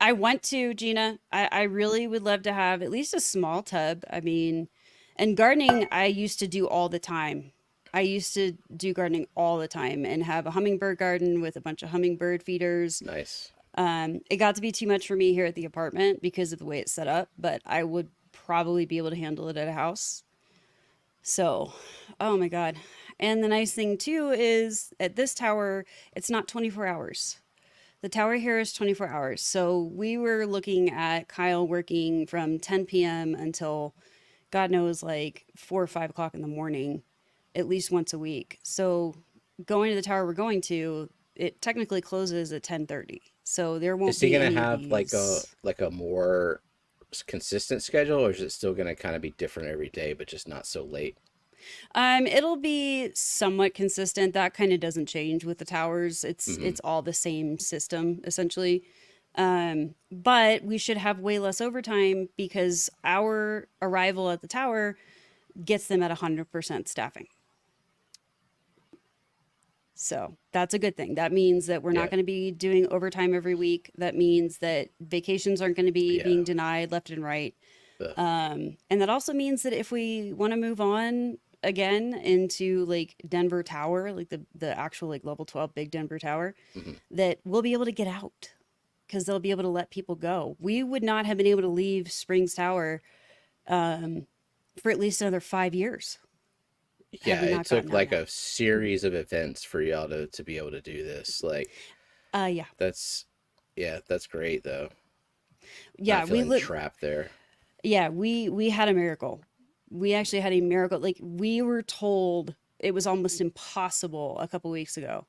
I want to, Gina. I really would love to have at least a small tub. I mean, and gardening, I used to do all the time. I used to do gardening all the time and have a hummingbird garden with a bunch of hummingbird feeders. Nice. It got to be too much for me here at the apartment because of the way it's set up, but I would probably be able to handle it at a house. So, oh my God. And the nice thing too is at this tower, it's not 24 hours. The tower here is 24 hours. So we were looking at Kyle working from 10 p.m. until God knows, like 4 or 5 o'clock in the morning, at least once a week. So going to the tower we're going to, it technically closes at 10:30. So there won't Is he be gonna any of have these. like a more consistent schedule, or is it still gonna kind of be different every day, but just not so late? It'll be somewhat consistent. That kind of doesn't change with the towers. It's Hmm. it's all the same system essentially. But we should have way less overtime because our arrival at the tower gets them at 100% staffing. So that's a good thing. That means that we're not Yeah. going to be doing overtime every week. That means that vacations aren't going to be Yeah. being denied left and right. Ugh. And that also means that if we want to move on again into like Denver Tower, like the actual like level 12 big Denver Tower, Hmm. that we'll be able to get out because they'll be able to let people go. We would not have been able to leave Springs Tower um, for at least another 5 years had Yeah, we it not gotten took out like now. a series of events for y'all to be able to do this. Like Yeah. that's yeah, that's great though. Yeah, Not we feeling live. trapped there. Yeah, we had a miracle. We actually had a miracle. Like we were told it was almost impossible a couple weeks ago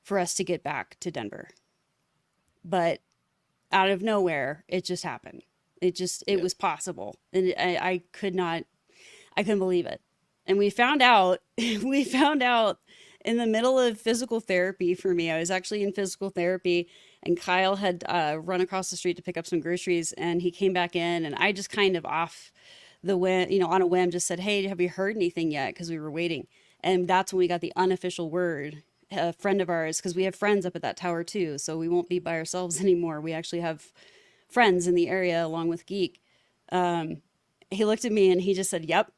for us to get back to Denver. But out of nowhere, it just happened. It Yep. was possible. And I could not I couldn't believe it. And we found out we found out in the middle of physical therapy for me. I was actually in physical therapy and Kyle had run across the street to pick up some groceries and he came back in and I just kind of off the whim, on a whim just said, "Hey, have you heard anything yet?" because we were waiting. And that's when we got the unofficial word. A friend of ours, because we have friends up at that tower too, so we won't be by ourselves anymore. We actually have friends in the area along with Geek. Um, he looked at me and he just said, "Yep."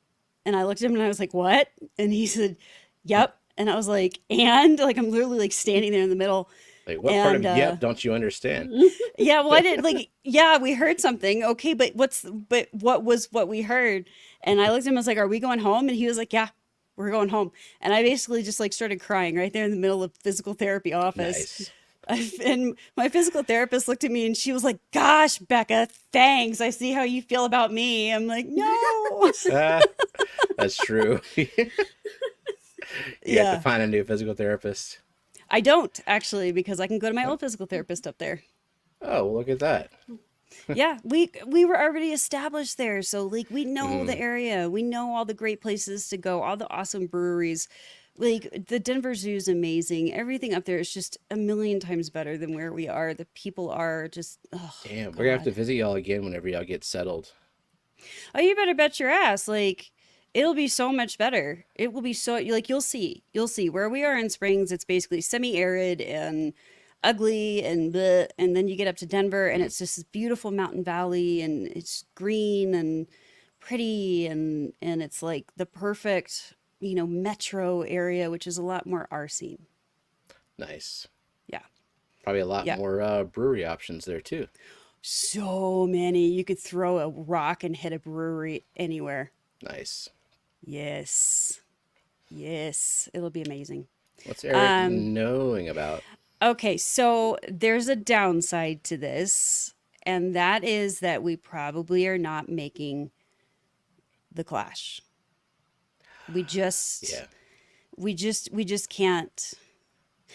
And I looked at him and I was like, "What?" And he said, "Yep." And I was like, "And?" Like I'm literally like standing there in the middle. Like what part of And yep don't you understand? yeah, well, I didn't like, yeah, we heard something. Okay, but what was what we heard? And I looked at him, I was like, "Are we going home?" And he was like, "Yeah, we're going home." And I basically just like started crying right there in the middle of physical therapy office. Nice. And my physical therapist looked at me and she was like, "Gosh, Becca, thanks. I see how you feel about me." I'm like, "No." Ah, that's true. You have to Yeah. find a new physical therapist. I don't actually because I can go to my old physical therapist up there. Oh, well, look at that. Yeah, we were already established there, so like we know the Hmm. area. We know all the great places to go, all the awesome breweries. Like the Denver Zoo is amazing. Everything up there is just a million times better than where we are. The people are just, oh Damn, we're gonna have to God. visit y'all again whenever y'all get settled. Oh, you better bet your ass. Like it'll be so much better. It will be so like you'll see where we are in Springs. It's basically semi-arid and ugly and bleh, and then you get up to Denver and Hmm. it's just this beautiful mountain valley and it's green and pretty and it's like the perfect metro area, which is a lot more our scene. Nice. Yeah, Probably a lot yeah. more brewery options there too. So many. You could throw a rock and hit a brewery anywhere. Nice. Yes. Yes. It'll be amazing. What's Eric Um, knowing about? okay, so there's a downside to this, and that is that we probably are not making the Clash. We just Yeah. we just can't.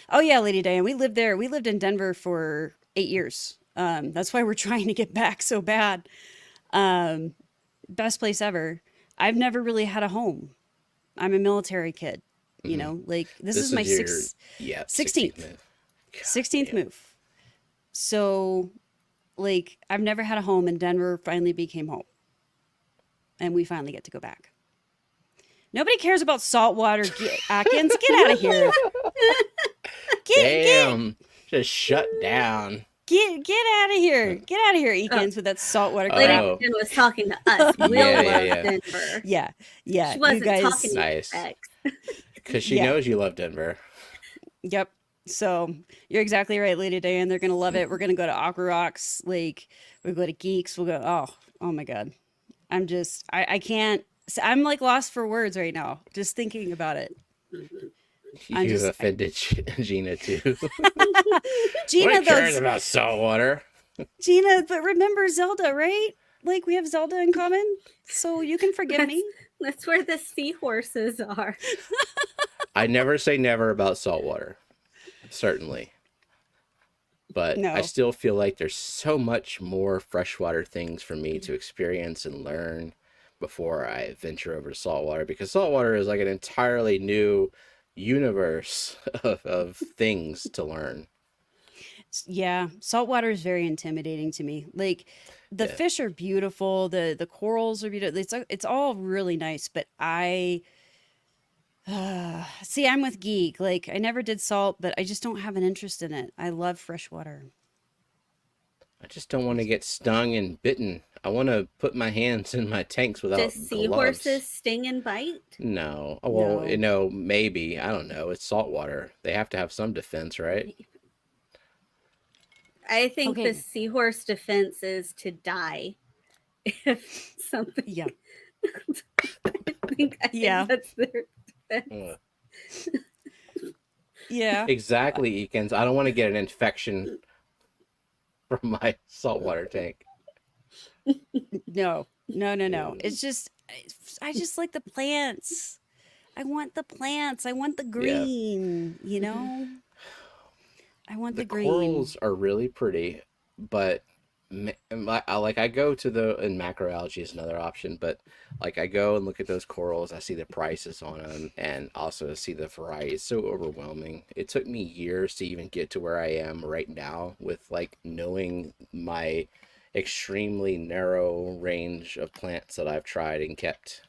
Oh yeah, Lady Diane, we lived there. We lived in Denver for 8 years. That's why we're trying to get back so bad. Um, Best place ever. I've never really had a home. I'm a military kid. Hmm. Like this is This my is your sixth yeah 16th 16th move. God 16th damn. move. So like I've never had a home, and Denver finally became home, and we finally get to go back. Nobody cares about saltwater, Atkins. Get out of here. Get get Damn. Just shut down. get out of here. Get out of here, Eakins, with that saltwater Lady crap. Oh. Jen was talking to us. We'll Yeah, yeah, love yeah. Denver. Yeah, yeah. She You wasn't guys. talking to Nice. X. Because she Yeah. knows you love Denver. Yep. So you're exactly right, Lady Diane. They're gonna love it. We're gonna go to Aqua Rocks Lake. We'll go to Geeks. We'll go. Oh my God. I can't. I'm like lost for words right now. Just thinking about it. I'm You just offended Gina too. Gina What though. cares about saltwater? Gina, but remember Zelda, right? Like we have Zelda in common, so you can forgive That's, me. that's where the seahorses are. I never say never about saltwater, certainly. But I No. still feel like there's so much more freshwater things for me to experience and learn before I venture over to saltwater, because saltwater is like an entirely new universe of things to learn. Yeah, saltwater is very intimidating to me. Like the Yeah. fish are beautiful, the corals are beautiful. It's all really nice, but I see, I'm with Geek. Like I never did salt, but I just don't have an interest in it. I love freshwater. I just don't want to get stung and bitten. I want to put my hands in my tanks Do without gloves. seahorses sting and bite? No. Oh, well, No. maybe. I don't know. It's saltwater. They have to have some defense, right? I think the Okay. seahorse defense is to die if something. Yeah. I think Yeah. that's their defense. Ugh. Yeah. Exactly, Eakins. I don't want to get an infection from my saltwater tank. No. No, no, no. It's just I just like the plants. I want the plants. I want the Yeah. green, you know? I want The the green. corals are really pretty, but like I go to the, and macroalgae is another option, but like I go and look at those corals, I see the prices on them, and also see the variety. It's so overwhelming. It took me years to even get to where I am right now with like knowing my extremely narrow range of plants that I've tried and kept.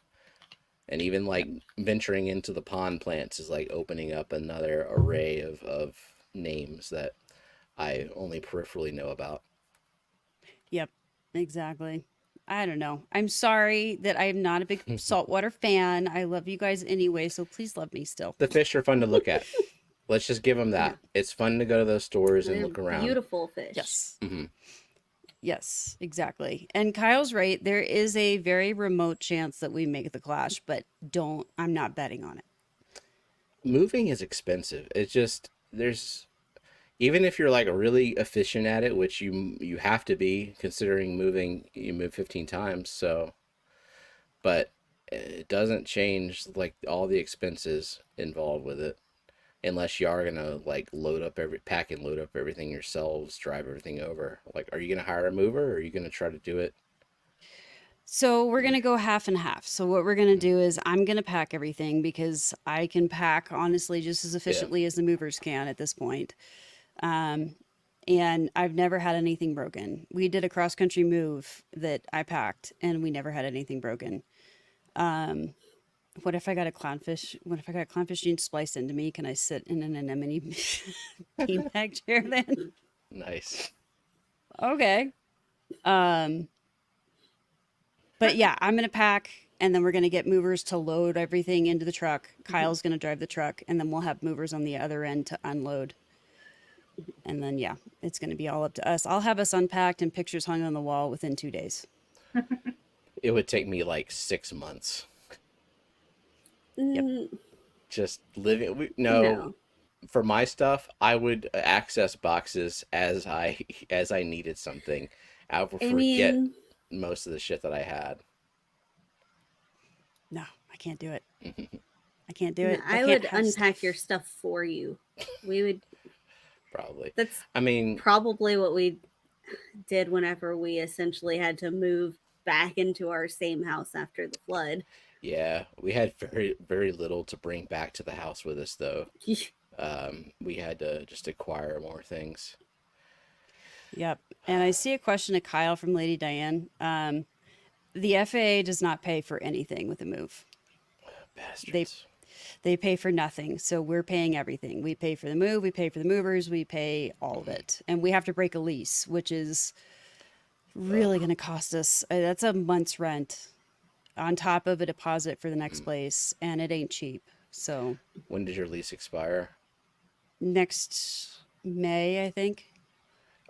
And even like venturing into the pond plants is like opening up another array of names that I only peripherally know about. Yep, exactly. I don't know. I'm sorry that I'm not a big saltwater fan. I love you guys anyway, so please love me still. The fish are fun to look at. Let's just give them Yeah. that. It's fun to go to those stores and They're look around. beautiful fish. Yes. Hmm. Yes, exactly. And Kyle's right. There is a very remote chance that we make the clash, but I'm not betting on it. Moving is expensive. It's just there's, even if you're like really efficient at it, which you have to be considering moving, you move 15 times, so, but it doesn't change like all the expenses involved with it, unless you are gonna like pack and load up everything yourselves, drive everything over. Like, are you gonna hire a mover, or are you gonna try to do it? So we're going to go half and half. So what we're going to do is I'm going to pack everything because I can pack honestly just as Yeah. efficiently as the movers can at this point. Um, and I've never had anything broken. We did a cross country move that I packed and we never had anything broken. Um, what if I got a clownfish? What if I got a clownfish gene spliced into me? Can I sit in an anemone beanbag chair then? Nice. Okay. Um, but yeah, I'm gonna pack and then we're gonna get movers to load everything into the truck. Kyle's gonna drive the truck and then we'll have movers on the other end to unload. And then yeah, it's gonna be all up to us. I'll have us unpacked and pictures hung on the wall within 2 days. It would take me like 6 months. Yep. Just living. No, No. for my stuff, I would access boxes as I needed something. I would I forget mean, most of the shit that I had. No, I can't do it. I can't do it. I can't would have unpack stuff. your stuff for you. We would. Probably. That's I mean, probably what we did whenever we essentially had to move back into our same house after the flood. yeah, we had very, very little to bring back to the house with us, though. We had to just acquire more things. Yep. And I see a question to Kyle from Lady Diane. The FAA does not pay for anything with the move. Bastards. They pay for nothing. So we're paying everything. We pay for the move, we pay for the movers, we pay all of it. And we have to break a lease, which is really going to cost us. That's a month's rent on top of a deposit for the next place. And it ain't cheap. So When did your lease expire? next May, I think.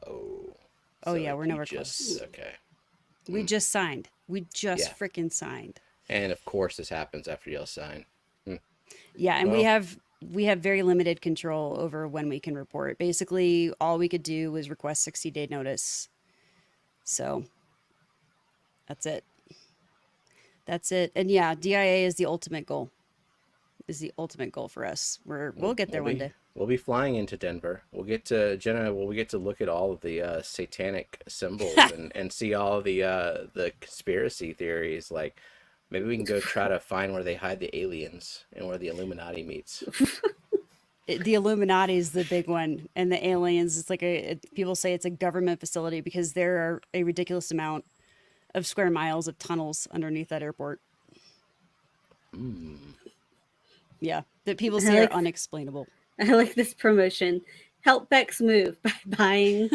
Oh, Oh so yeah, we're you nowhere just close. okay. We just signed. We Yeah, just freaking signed. and of course this happens after y'all sign. Hmm. Yeah, and Well, we have very limited control over when we can report. Basically, all we could do was request 60-day notice. So that's it. That's it. And yeah, DIA is the ultimate goal. Is the ultimate goal for us. We'll get there one day. we'll be flying into Denver. We'll get to Jenna. Well, we get to look at all of the satanic symbols and see all of the conspiracy theories. Like maybe we can go try to find where they hide the aliens and where the Illuminati meets. The Illuminati is the big one, and the aliens. It's like people say it's a government facility because there are a ridiculous amount of square miles of tunnels underneath that airport. Mm. Yeah, that people I say are like unexplainable. I like this promotion. Help Bex move by buying.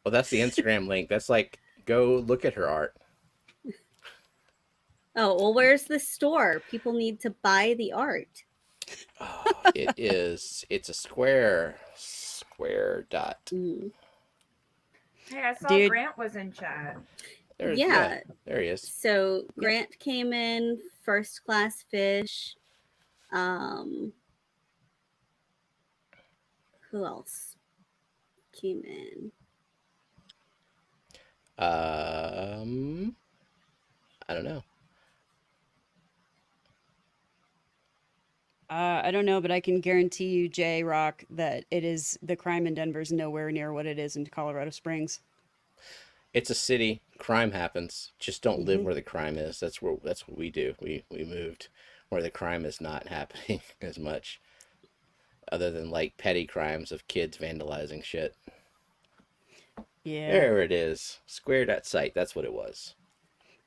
Well, that's the Instagram link. That's like go look at her art. Oh, well, where's the store? People need to buy the art. Oh, it is. It's a square dot. Mm. Hey, I saw Dude. Grant was in chat. There's, Yeah. there he is. So Grant came in, first class fish. Who else came in? I don't know. I don't know, but I can guarantee you, J Rock, that the crime in Denver is nowhere near what it is in Colorado Springs. It's a city. Crime happens. Just don't live Mhm. where the crime is. That's what we do. We moved where the crime is not happening as much, other than like petty crimes of kids vandalizing shit. Yeah. There it is. Square dot site. That's what it was.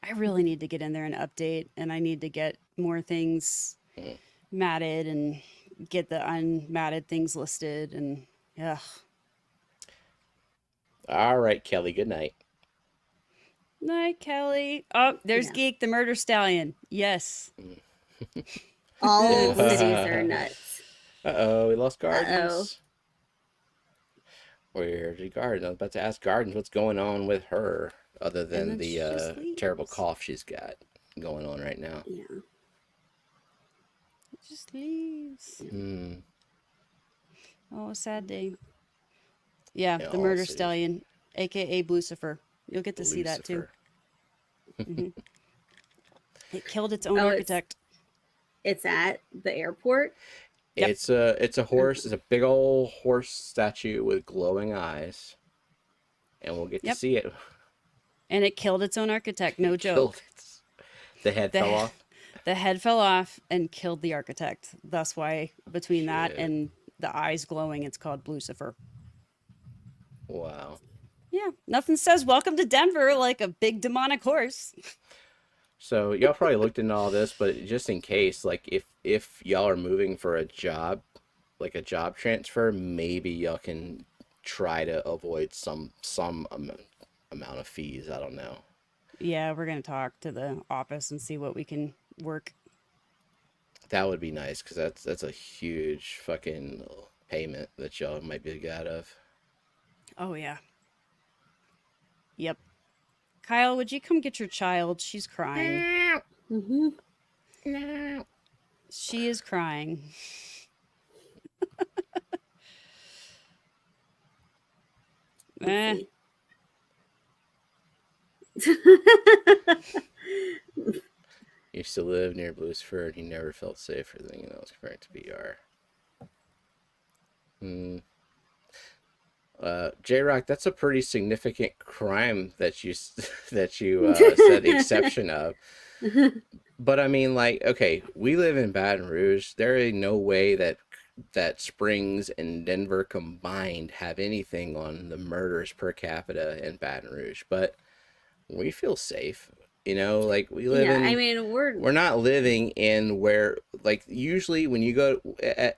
I really need to get in there and update, and I need to get more things Mm. matted and get the unmatted things listed. And ugh. All right, Kelly. Good night. Night, Kelly. Oh, there's Yeah. Geek, the murder stallion. Yes. All Yeah. cities are nuts. Uh-oh, we lost Uh-oh. Gardens. Where's the Gardens? I was about to ask Gardens what's going on with her, other than then she just the terrible leaves. cough she's got going on right now. Yeah. It just leaves. Hmm. Oh, sad day. Yeah, Yeah, the all murder cities. stallion, aka Lucifer. You'll get to see that too. Lucifer. It killed its own Oh, architect. It's at the airport. Yep. It's a horse. It's a big old horse statue with glowing eyes, and we'll get to Yep. see it. And it killed its own architect. No Killed joke. it. The head fell off. The head fell off and killed the architect. That's why between that Shit. and the eyes glowing, it's called Lucifer. Wow. Yeah, nothing says welcome to Denver like a big demonic horse. So y'all probably looked into all this, but just in case, like if y'all are moving for a job, like a job transfer, maybe y'all can try to avoid some amount of fees. I don't know. Yeah, we're gonna talk to the office and see what we can work. That would be nice because that's a huge fucking payment that y'all might be out of. Oh yeah. Yep. Kyle, would you come get your child? She's crying. Mm-hmm. No. She is crying. Eh, You used to live near Bluesford and you never felt safer than you know it's compared to BR. J-Rock, that's a pretty significant crime that you that you said the exception of. But I mean, like, okay, we live in Baton Rouge. There ain't no way that Springs and Denver combined have anything on the murders per capita in Baton Rouge. But we feel safe, you know. Like we live Yeah, in. I mean, We're not living in where, like, usually when you go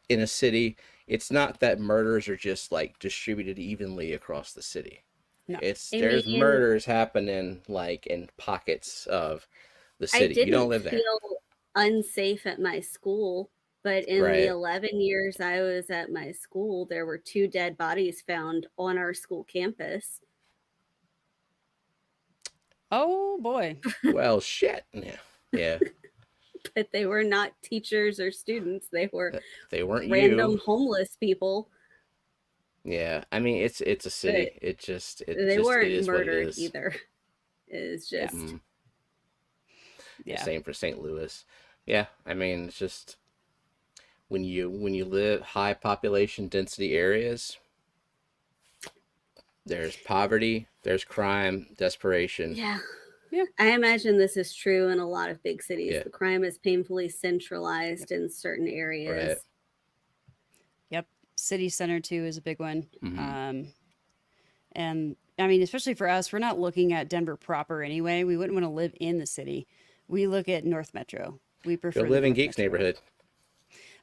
in a city, it's not that murders are just like distributed evenly across the city. No. There's murders happening like in pockets of the I city. You don't didn't live there. feel unsafe at my school But in the Right. 11 years I was at my school, there were 2 dead bodies found on our school campus. Oh boy. Well, shit. Yeah. Yeah. But they were not teachers or students. They were They weren't random you. homeless people, Yeah. I mean, it's a but city. It they just it weren't is what it murdered is. either. It's Yeah. just The Yeah. same for St. Louis. Yeah. I mean, it's just when you live high population density areas, there's poverty, there's crime, desperation. yeah. Yeah. I imagine this is true in a lot of big cities. Yeah. The crime is painfully centralized in certain Right. areas. Yep. City center too is a big one. Hmm. And I mean, especially for us, we're not looking at Denver proper anyway. We wouldn't want to live in the city. We look at North Metro. We Go prefer the live in North Geeks Metro. neighborhood.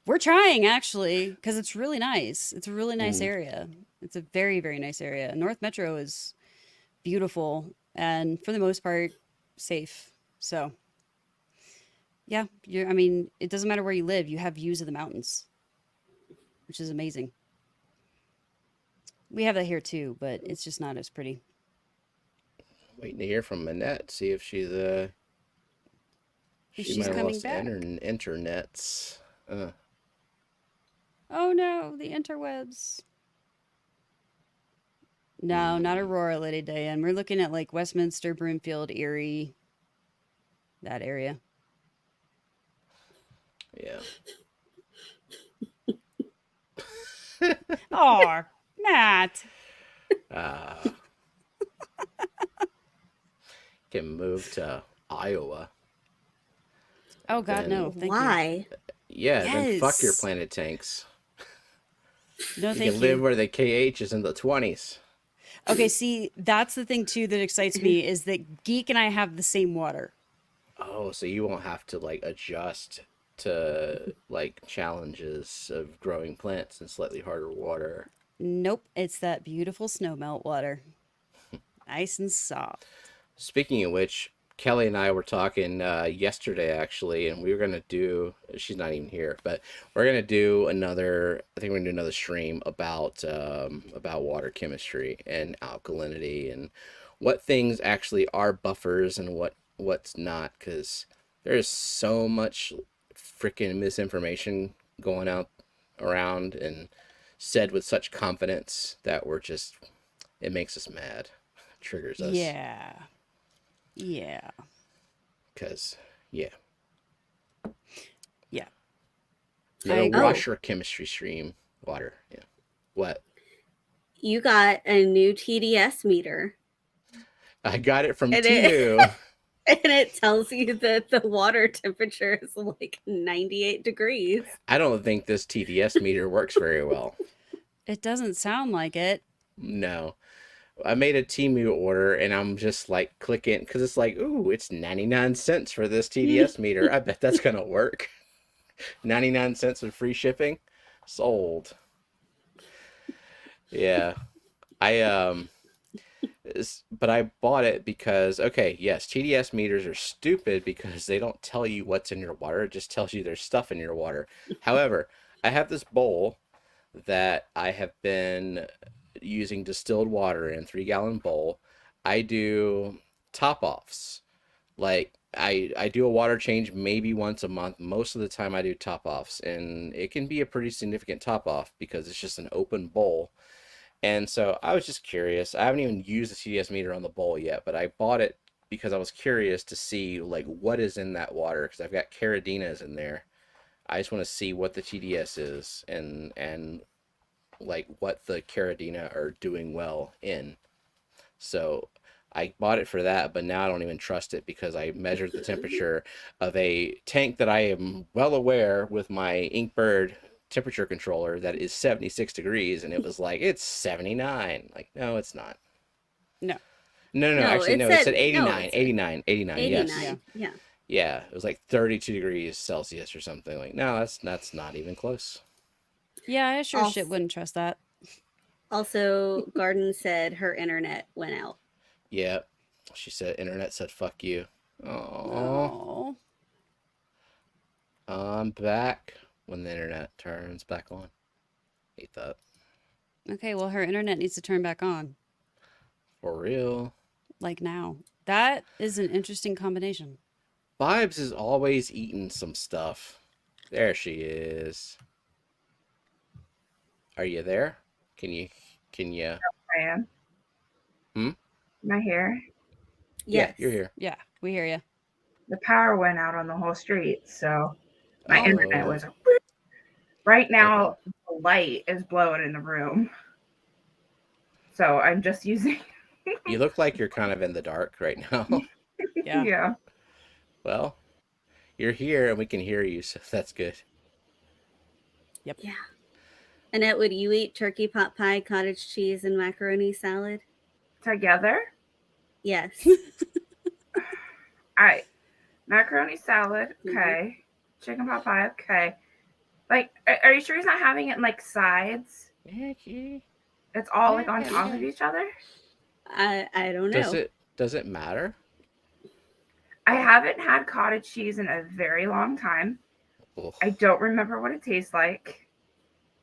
We're trying actually because it's really nice. It's a really nice Mm. area. It's a very, very nice area. North Metro is beautiful and for the most part safe. So, yeah, I mean, it doesn't matter where you live, you have views of the mountains, which is amazing. We have that here too, but it's just not as pretty. Waiting to hear from Manette. See if she's If she she's might have coming lost back. internets. Oh no, the interwebs. No, not Mm, Aurora, Lady Diane. We're looking at like Westminster, Broomfield, Erie, that area. yeah. Oh, Matt. uh, can move to Iowa. Oh God, no. Then Thank you. Why? yeah, then fuck your Yes. planet tanks. No, You thank can live you. where the KH is in the 20s. Okay, see, that's the thing too that excites me is that Geek and I have the same water. Oh, so you won't have to like adjust to like challenges of growing plants in slightly harder water. Nope, it's that beautiful snow melt water. Nice and soft. Speaking of which, Kelly and I were talking yesterday actually, and we were gonna do. She's not even here, but we're gonna do another. I think we're gonna do another stream about water chemistry and alkalinity and what things actually are buffers and what's not, because there's so much freaking misinformation going out around and said with such confidence that we're just it makes us mad, triggers us. Yeah. Yeah. Because, yeah. Yeah. No, I agree. Oh, wash your chemistry stream water. Yeah. What? you got a new TDS meter, I got it from and it Timu. and it tells you that the water temperature is like 98 degrees. I don't think this TDS meter works very well. It doesn't sound like it. No. I made a Timu order and I'm just like clicking because it's like, ooh, it's 99 cents for this TDS meter. I bet that's going to work. 99 cents with free shipping. Sold. Yeah. I but I bought it because okay, yes, TDS meters are stupid because they don't tell you what's in your water. It just tells you there's stuff in your water. However, I have this bowl that I have been using distilled water in, 3-gallon bowl. I do top offs. Like I do a water change maybe once a month. Most of the time I do top offs, and it can be a pretty significant top off because it's just an open bowl. And so I was just curious. I haven't even used the TDS meter on the bowl yet, but I bought it because I was curious to see like what is in that water because I've got caradinas in there. I just want to see what the TDS is and like what the caradina are doing well in. So I bought it for that, but now I don't even trust it because I measured the temperature of a tank that I am well aware with my Inkbird temperature controller that is 76 degrees, and it was like it's 79. Like, no, it's not. No. No, No, actually it no, it said said no, 89, it said 89, 89. Yes. 89. Yeah. Yeah, it was like 32 degrees Celsius or something. Like, no, that's not even close. Yeah, I sure shit Also, wouldn't trust that. also, Garden said her internet went out. Yeah. She said internet said fuck you. Oh. Oh. I'm back. when the internet turns back on. Hate that. Okay, well, her internet needs to turn back on, For real. like now. That is an interesting combination. Vibes is always eating some stuff. There she is. Are you there? Can you can you I am. hmm? Am I here? Yeah, Yes. you're here. Yeah, we hear you. The power went out on the whole street, so my Oh. internet was right Okay. now. The light is blowing in the room, so I'm just using. You look like you're kind of in the dark right now. Yeah. Yeah. Well, you're here and we can hear you, so that's good. Yep. Yeah. Annette, would you eat turkey pot pie, cottage cheese, and macaroni salad? Together, Yes. I macaroni salad, Mhm. okay. Chicken pot pie, okay. Like, are you sure he's not having it in like sides? It's all like on top of each other. I don't know. Does it matter? I haven't had cottage cheese in a very long time. Ugh. I don't remember what it tastes like.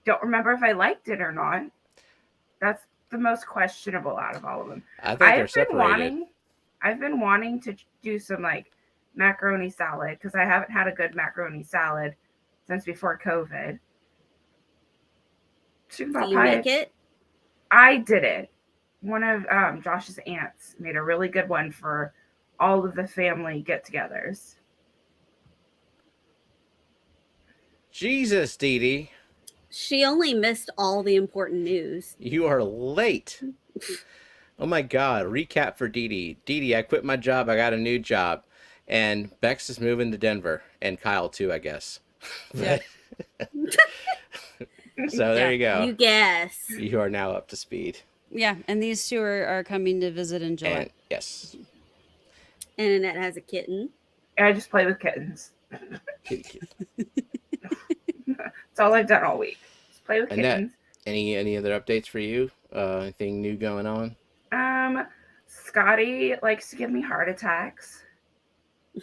Don't remember if I liked it or not. That's the most questionable out of all of them. I think they're separated. I've been wanting to do some like macaroni salad because I haven't had a good macaroni salad since before COVID. Chicken Do pot you pie. make it? I did it. One of Josh's aunts made a really good one for all of the family get-togethers. Jesus, Dee Dee, She only missed all the important news. you are late. Oh my God, recap for Dee Dee. Dee Dee, I quit my job. I got a new job. And Bex is moving to Denver. And Kyle too, I guess. Yeah. So there you go. You guess. You are now up to speed. Yeah, and these two are coming to visit in July. And yes. And Annette has a kitten. I just play with kittens. Kitty. That's all I've done all week. Just play with Annette, kittens. any other updates for you? Anything new going on? Scotty likes to give me heart attacks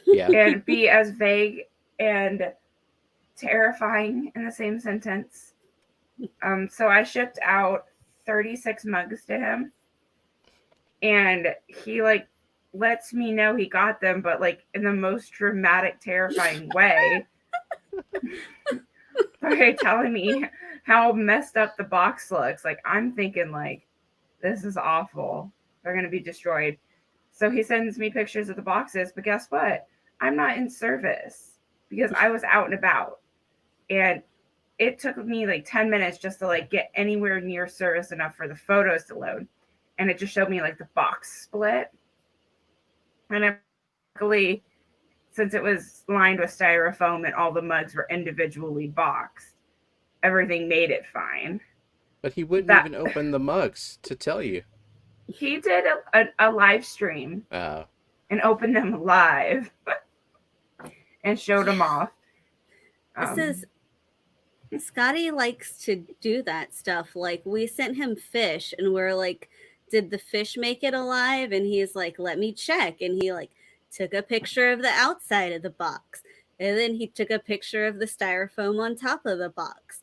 Yeah. and be as vague and terrifying in the same sentence. So I shipped out 36 mugs to him, and he like lets me know he got them, but like in the most dramatic, terrifying way. By telling me how messed up the box looks. Like I'm thinking like this is awful. They're gonna be destroyed. So he sends me pictures of the boxes, but guess what? I'm not in service because I was out and about. And it took me like 10 minutes just to like get anywhere near service enough for the photos to load. And it just showed me like the box split. And luckily, since it was lined with styrofoam and all the mugs were individually boxed, everything made it fine. But he wouldn't even open the mugs to tell you. He did a live stream Oh. and opened them live and showed them off. Scotty likes to do that stuff. Like we sent him fish and we're like, did the fish make it alive? And he's like, let me check. And he like took a picture of the outside of the box. And then he took a picture of the styrofoam on top of the box.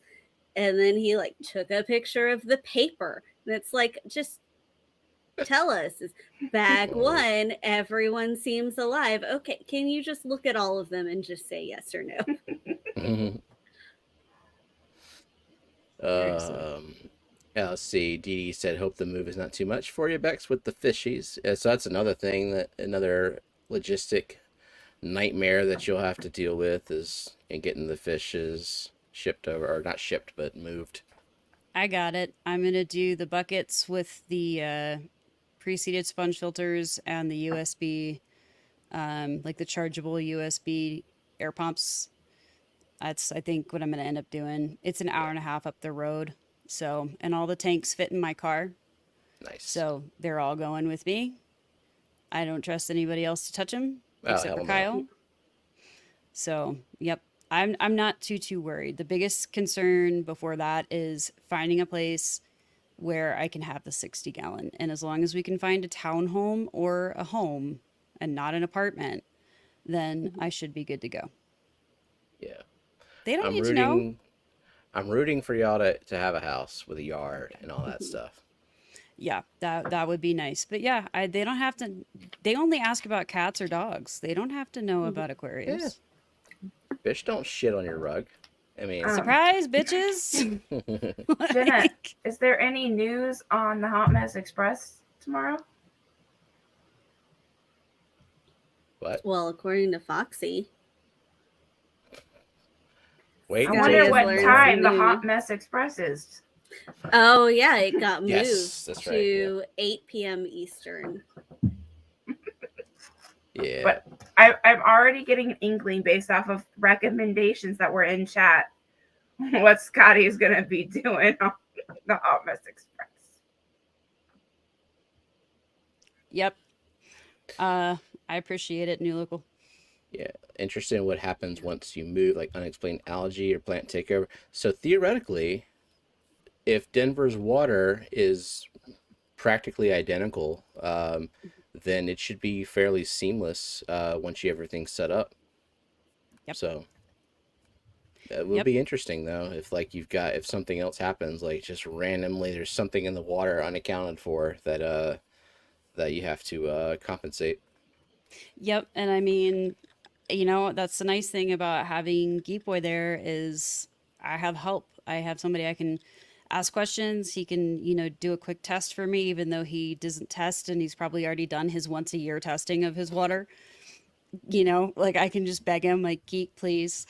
And then he like took a picture of the paper. And it's like, just tell us. Bag one, everyone seems alive. Okay, can you just look at all of them and just say yes or no? Yeah, let's see. Dee Dee said, hope the move is not too much for you, Bex, with the fishies. So that's another thing, another logistic nightmare that you'll have to deal with is getting the fishes shipped over, or not shipped, but moved. I got it. I'm going to do the buckets with the pre-seated sponge filters and the USB, like the chargeable USB air pumps. That's, I think, what I'm going to end up doing. It's an hour and a half up the road. So, and all the tanks fit in my car. Nice. So they're all going with me. I don't trust anybody else to touch them except for Kyle. No. So, yep. I'm not too worried. The biggest concern before that is finding a place where I can have the 60 gallon. And as long as we can find a townhome or a home and not an apartment, then I should be good to go. Yeah. They don't I'm need to know. rooting. I'm rooting for y'all to have a house with a yard and all that stuff. Yeah, that would be nice. But yeah, they don't have to. They only ask about cats or dogs. They don't have to know about Yeah, aquariums. fish don't shit on your rug. I mean, Um, Surprise, bitches! Jenna, Like, is there any news on the Hot Mess Express tomorrow? what? Well, according to Foxy, Wait I until Scotty wonder has you. what learned time some the new. Hot Mess Express is. Oh yeah, it got Yes, moved that's right. Yeah, to 8 p.m. Eastern. yeah. But I'm already getting an inkling based off of recommendations that were in chat what Scotty is going to be doing on the Hot Mess Express. yep. I appreciate it, new local. Yeah, interested in what happens once you move, like unexplained algae or plant takeover. So theoretically, if Denver's water is practically identical, then it should be fairly seamless once you have everything set up. Yep. So it would Yep. be interesting though if like if something else happens, like just randomly there's something in the water unaccounted for that you have to compensate. Yep. And I mean, you know, that's the nice thing about having Geek Boy there is I have help. I have somebody I can ask questions. He can, you know, do a quick test for me, even though he doesn't test and he's probably already done his once a year testing of his water. You know, like I can just beg him, like, Geek, please,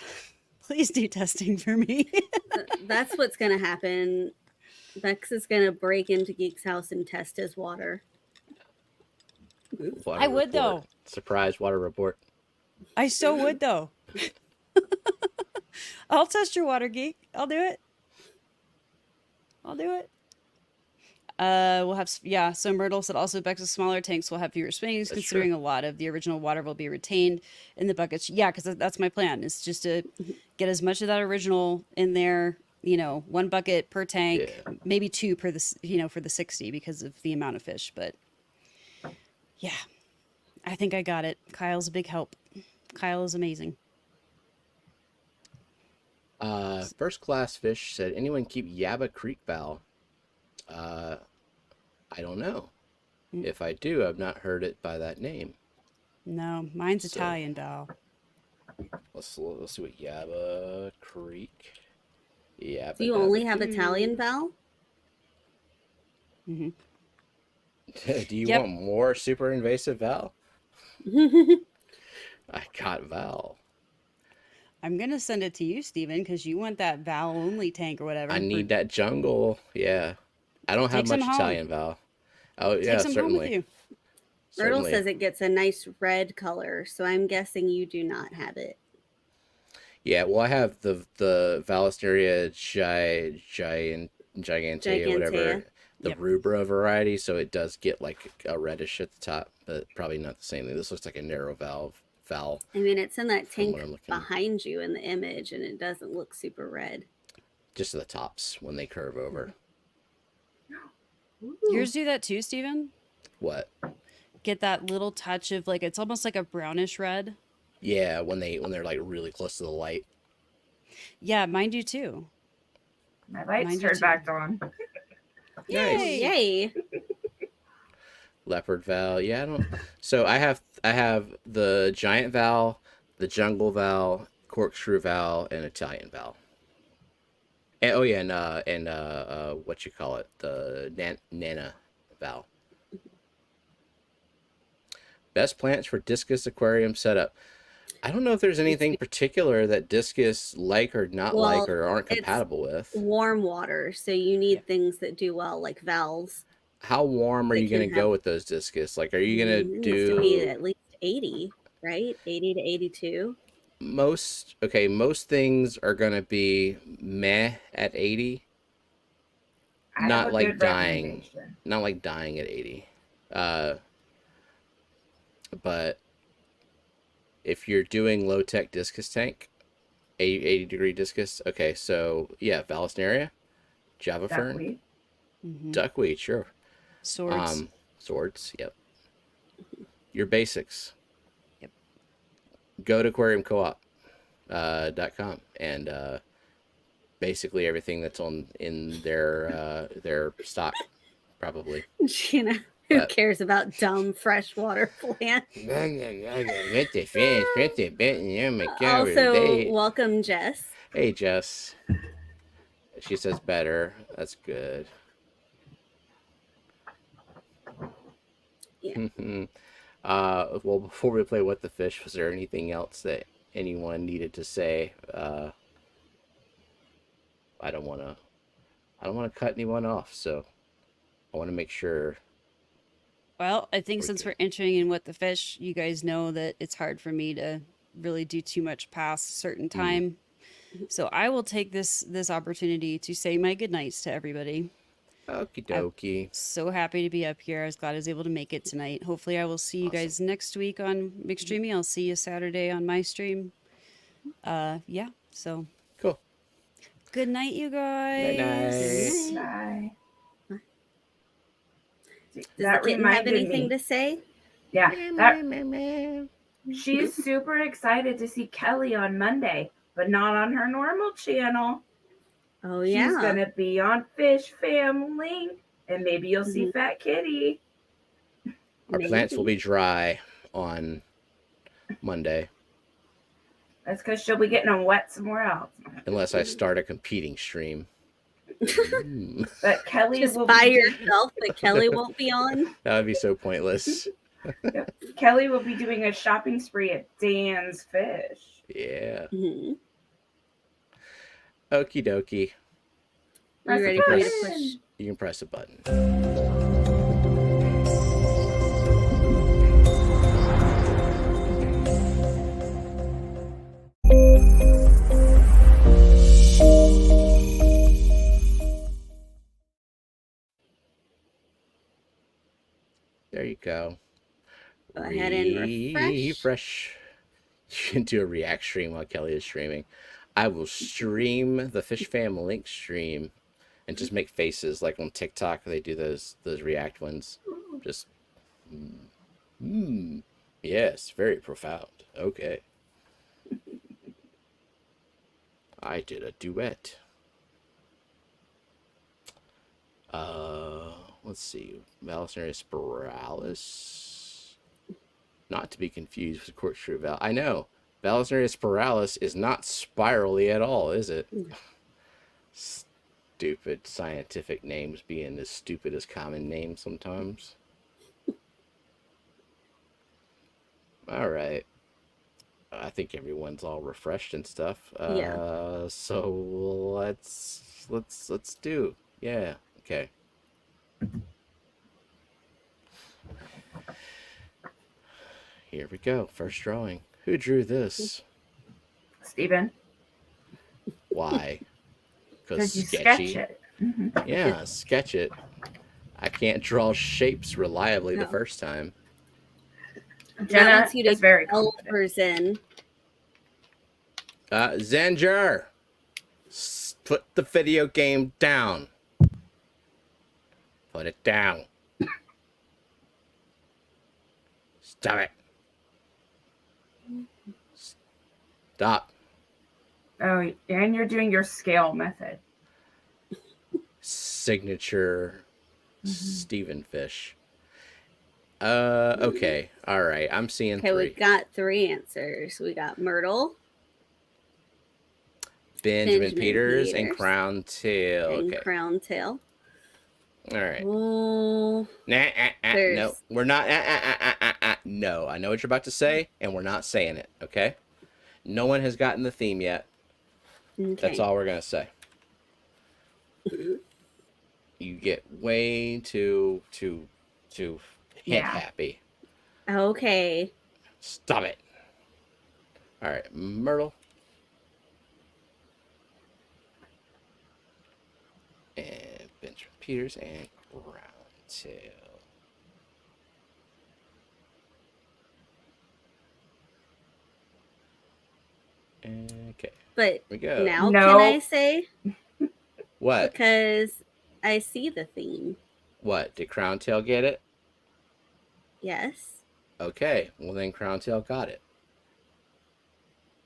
please do testing for me. That's what's gonna happen. Bex is gonna break into Geek's house and test his water. Water I would, report. though. Surprise water report. I so would, though. I'll test your water, Geek. I'll do it. I'll do it. We'll have yeah. So Myrtle said also Bex's smaller tanks will have fewer swings, That's considering true. a lot of the original water will be retained in the buckets. Yeah, because that's my plan. Is just to get as much of that original in there. You know, one bucket per tank, Yeah. maybe two per you know, for the 60 because of the amount of fish. But yeah, I think I got it. Kyle's a big help. Kyle is amazing. First class fish said, anyone keep Yaba Creek Val? Uh, I don't know. Mm. If I do, I've not heard it by that name. No, mine's So Italian, Val. let's see what Yaba Creek. Yaba Do you dabba only have doo. Italian Val? Hmm. Do you Yep. want more super invasive Val? I got Val. I'm gonna send it to you, Steven, because you want that Val only tank or whatever. I need that jungle. Yeah. I don't have Take some much home. Italian Val. Oh Take yeah, some home with certainly. you. Myrtle Certainly. says it gets a nice red color, so I'm guessing you do not have it. Yeah, well I have the Vallisteria gigantea, whatever, Gigantea. the Yep. rubra variety, so it does get like a reddish at the top, but probably not the same thing. This looks like a narrow valve I mean, it's in that from tank what I'm looking. behind you in the image, and it doesn't look super red. Just the tops when they curve over. Ooh. Yours do that too, Steven? What? Get that little touch of like it's almost like a brownish red. Yeah, when they're like really close to the light. Yeah, mine do too. My lights Mine do turned too. back on. Nice. Yay! Yay! Leopard Val. Yeah, I don't. So I have the giant Val, the jungle Val, corkscrew Val, and Italian Val. And, oh yeah, and what you call it, the Nana Val. Best plants for discus aquarium setup. I don't know if there's anything particular that discus like or not like Well, or aren't it's compatible with. warm water, so you need Yeah. things that do well, like valves. How warm are That you can gonna have go with those discus? Like, are you gonna it needs to be do at least 80, right? 80 to 82. most? Okay, most things are gonna be meh at 80. I have Not a like good dying, recommendation. not like dying at 80. But if you're doing low tech discus tank, 80-degree discus. Okay, so yeah, Vallisneria, Java fern, Duckweed. Hmm. duckweed, sure. Swords. Swords, yep. Your basics. Yep. Go to aquarium co-op. .com, and basically everything that's in their stock, probably. Gina, who But cares about dumb freshwater plants? Also, welcome, Jess. Hey, Jess. She says better. That's good. Yeah. Well, before we play What the Fish, was there anything else that anyone needed to say? I don't want to cut anyone off, so I want to make sure Well, I think we're since good. we're entering in What the Fish, you guys know that it's hard for me to really do too much past a certain time. So I will take this opportunity to say my goodnights to everybody. Okie I'm dokie. so happy to be up here. I was glad I was able to make it tonight. Hopefully I will see you Awesome. guys next week on McStreamy. I'll see you Saturday on my stream. Yeah. So Cool. good night, you Night guys. night. Bye. Does That the kitten have reminded anything me. to say? Yeah, she's super excited to see Kelly on Monday, but not on her normal channel. Oh, She's yeah. gonna be on Fish Family, and maybe you'll see Mhm. Fat Kitty. Our plants will Maybe. be dry on Monday, That's because she'll be getting them wet somewhere else. unless I start a competing stream. But Kelly Just will by be yourself that Kelly won't be on. That would be so pointless. Kelly will be doing a shopping spree at Dan's Fish. Yeah. Mhm. Okie dokie. Are you Press ready the for me to button. push? You can press a button. There you go. Go ahead and refresh. Refresh. You can do a react stream while Kelly is streaming. I will stream the Fish Family Link stream and just make faces like on TikTok. They do those react ones. Just, yes, very profound. Okay. I did a duet. Let's see. Vallisneria spiralis. Not to be confused with corkscrew val. I know. Vallisneria spiralis is not spirally at all, is it? Stupid scientific names being as stupid as common names sometimes. All right. I think everyone's all refreshed and stuff. Yeah. So let's do. Yeah. Okay. Here we go. First drawing. Who drew this? Steven, Why? because you sketchy. sketch it. Yeah, sketch it. I can't draw shapes reliably the No. first time. That Jenna wants you to is very tell confident. for Zen. Zenger, put the video game down. Put it down. Stop it. Stop. Oh, and you're doing your scale method. Signature Stephen Fish. Okay. All right. I'm seeing Okay, we three. got 3 answers. We got Myrtle, Benjamin Peters and Crown Tail. and Okay. Crown Tail. All right. Oh, No, there's- we're not. No, I know what you're about to say, and we're not saying it. Okay. No one has gotten the theme yet. okay. That's all we're gonna say. You get way too hint Yeah. happy. Okay. Stop it. All right, Myrtle. And Benjamin Peters and Crown Tail. Okay. But We go. now No. can I say? What? Because I see the theme. What? Did Crown Tail get it? Yes. Okay. Well, then Crown Tail got it.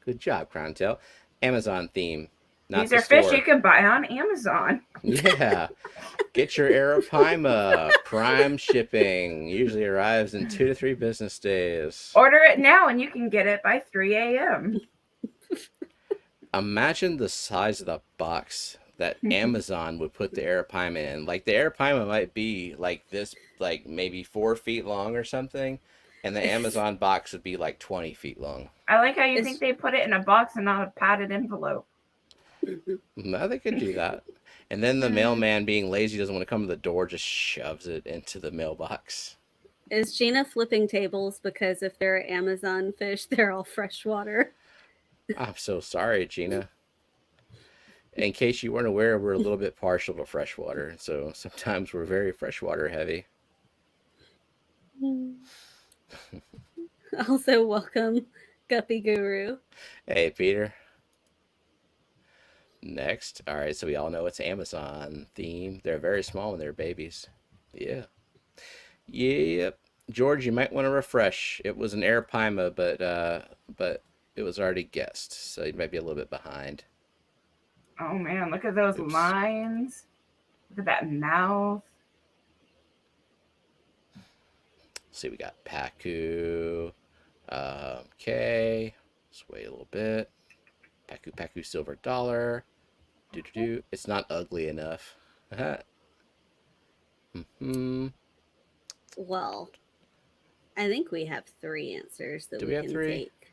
Good job, Crown Tail. Amazon theme, not These the are fish store. you can buy on Amazon. Yeah. Get your Arapaima. Prime shipping usually arrives in 2 to 3 business days. Order it now and you can get it by 3 a.m. Imagine the size of the box that Amazon would put the Arapaima in. Like the Arapaima might be like this, like maybe 4 feet long or something, and the Amazon box would be like 20 feet long. I like how you It's- think they put it in a box and not a padded envelope. No, they could do that. And then the mailman, being lazy, doesn't want to come to the door, just shoves it into the mailbox. Is Gina flipping tables because if they're Amazon fish, they're all freshwater? I'm so sorry, Gina. In case you weren't aware, we're a little bit partial to freshwater, so sometimes we're very freshwater heavy. Also, welcome, Guppy Guru. Hey, Peter. Next. All right, so we all know it's Amazon theme. They're very small when they're babies. Yeah. Yep. George, you might want to refresh. It was an Arapaima, but it was already guessed, so you might be a little bit behind. Oh man, look at those Oops. lines. Look at that mouth. Let's see, we got Paku. Okay. Let's wait a little bit. Paku Paku silver dollar. Do do do. It's not ugly enough. Hmm. Well, I think we have 3 answers that Do we we have can 3? take.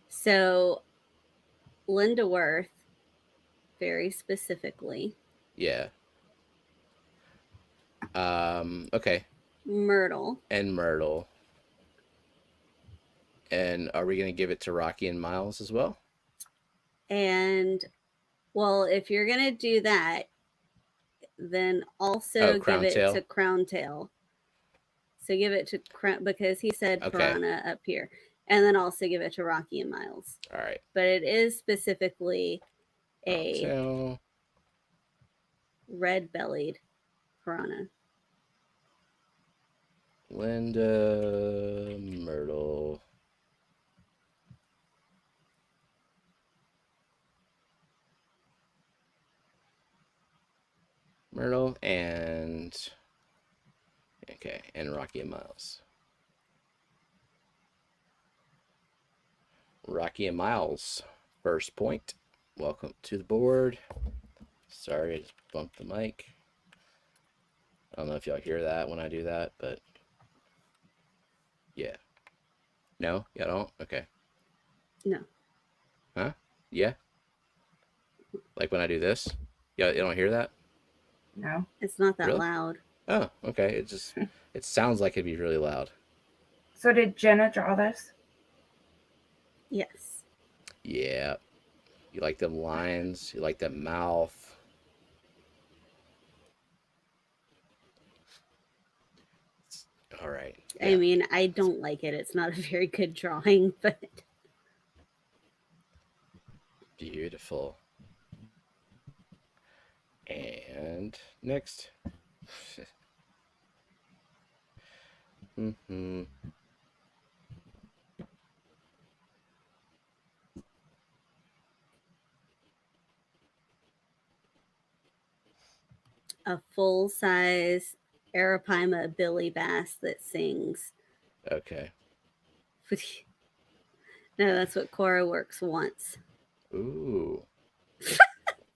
So, Linda Worth, very specifically. Yeah. Okay. Myrtle. And Myrtle. And are we gonna give it to Rocky and Miles as well? And, well, if you're going to do that, then also give Crown it Tail. to Crown Tail. So give it to Crown, because he said Okay. Piranha up here. And then also give it to Rocky and Miles. All right. But it is specifically Crown a Tail. red-bellied piranha. Linda, Myrtle. Myrtle and okay, and Rocky and Miles. Rocky and Miles, first point. Welcome to the board. Sorry, I just bumped the mic. I don't know if y'all hear that when I do that, but yeah. No, y'all don't? Okay. No. Huh? Yeah? Like when I do this? Yeah, you don't hear that? No. It's not that Really? loud. Oh, okay. It sounds like it'd be really loud. So did Jenna draw this? Yes. Yeah. You like them lines, you like that mouth. All right. I Yeah. mean, I don't like it. It's not a very good drawing, but Beautiful. And next. Mm-hmm. a full-size Arapaima Billy Bass that sings. Okay. No, that's what Cora Works wants. Ooh.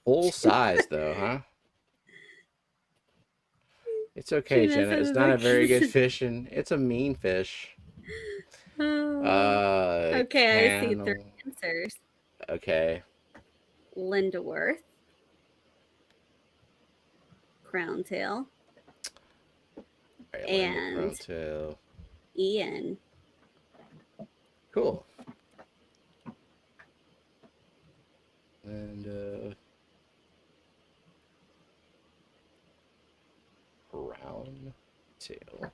Full size though, huh? It's okay, Gina Jenna. says It's it's not a like- very good fish, and it's a mean fish. Okay, I see 3 answers. Okay. Linda Worth, Crown Tail, Right, and Crown Tail. Ian. Cool. And Crown Tail.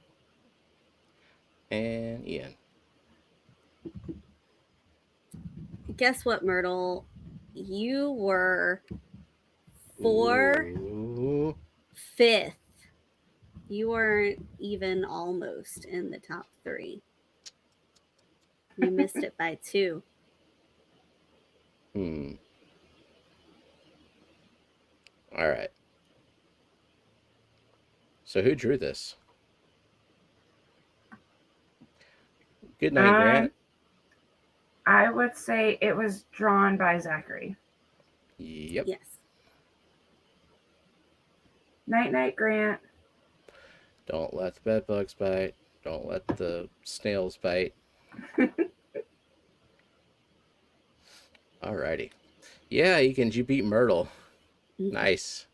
And Ian. Guess what, Myrtle? You were Ooh. 5th. You weren't even almost in the top 3. You missed it by 2. All right. So who drew this? Good night, Grant. I would say it was drawn by Zachary. Yep. Yes. Night, night, Grant. Don't let the bed bugs bite. Don't let the snails bite. Alrighty. Yeah, you beat Myrtle. Nice.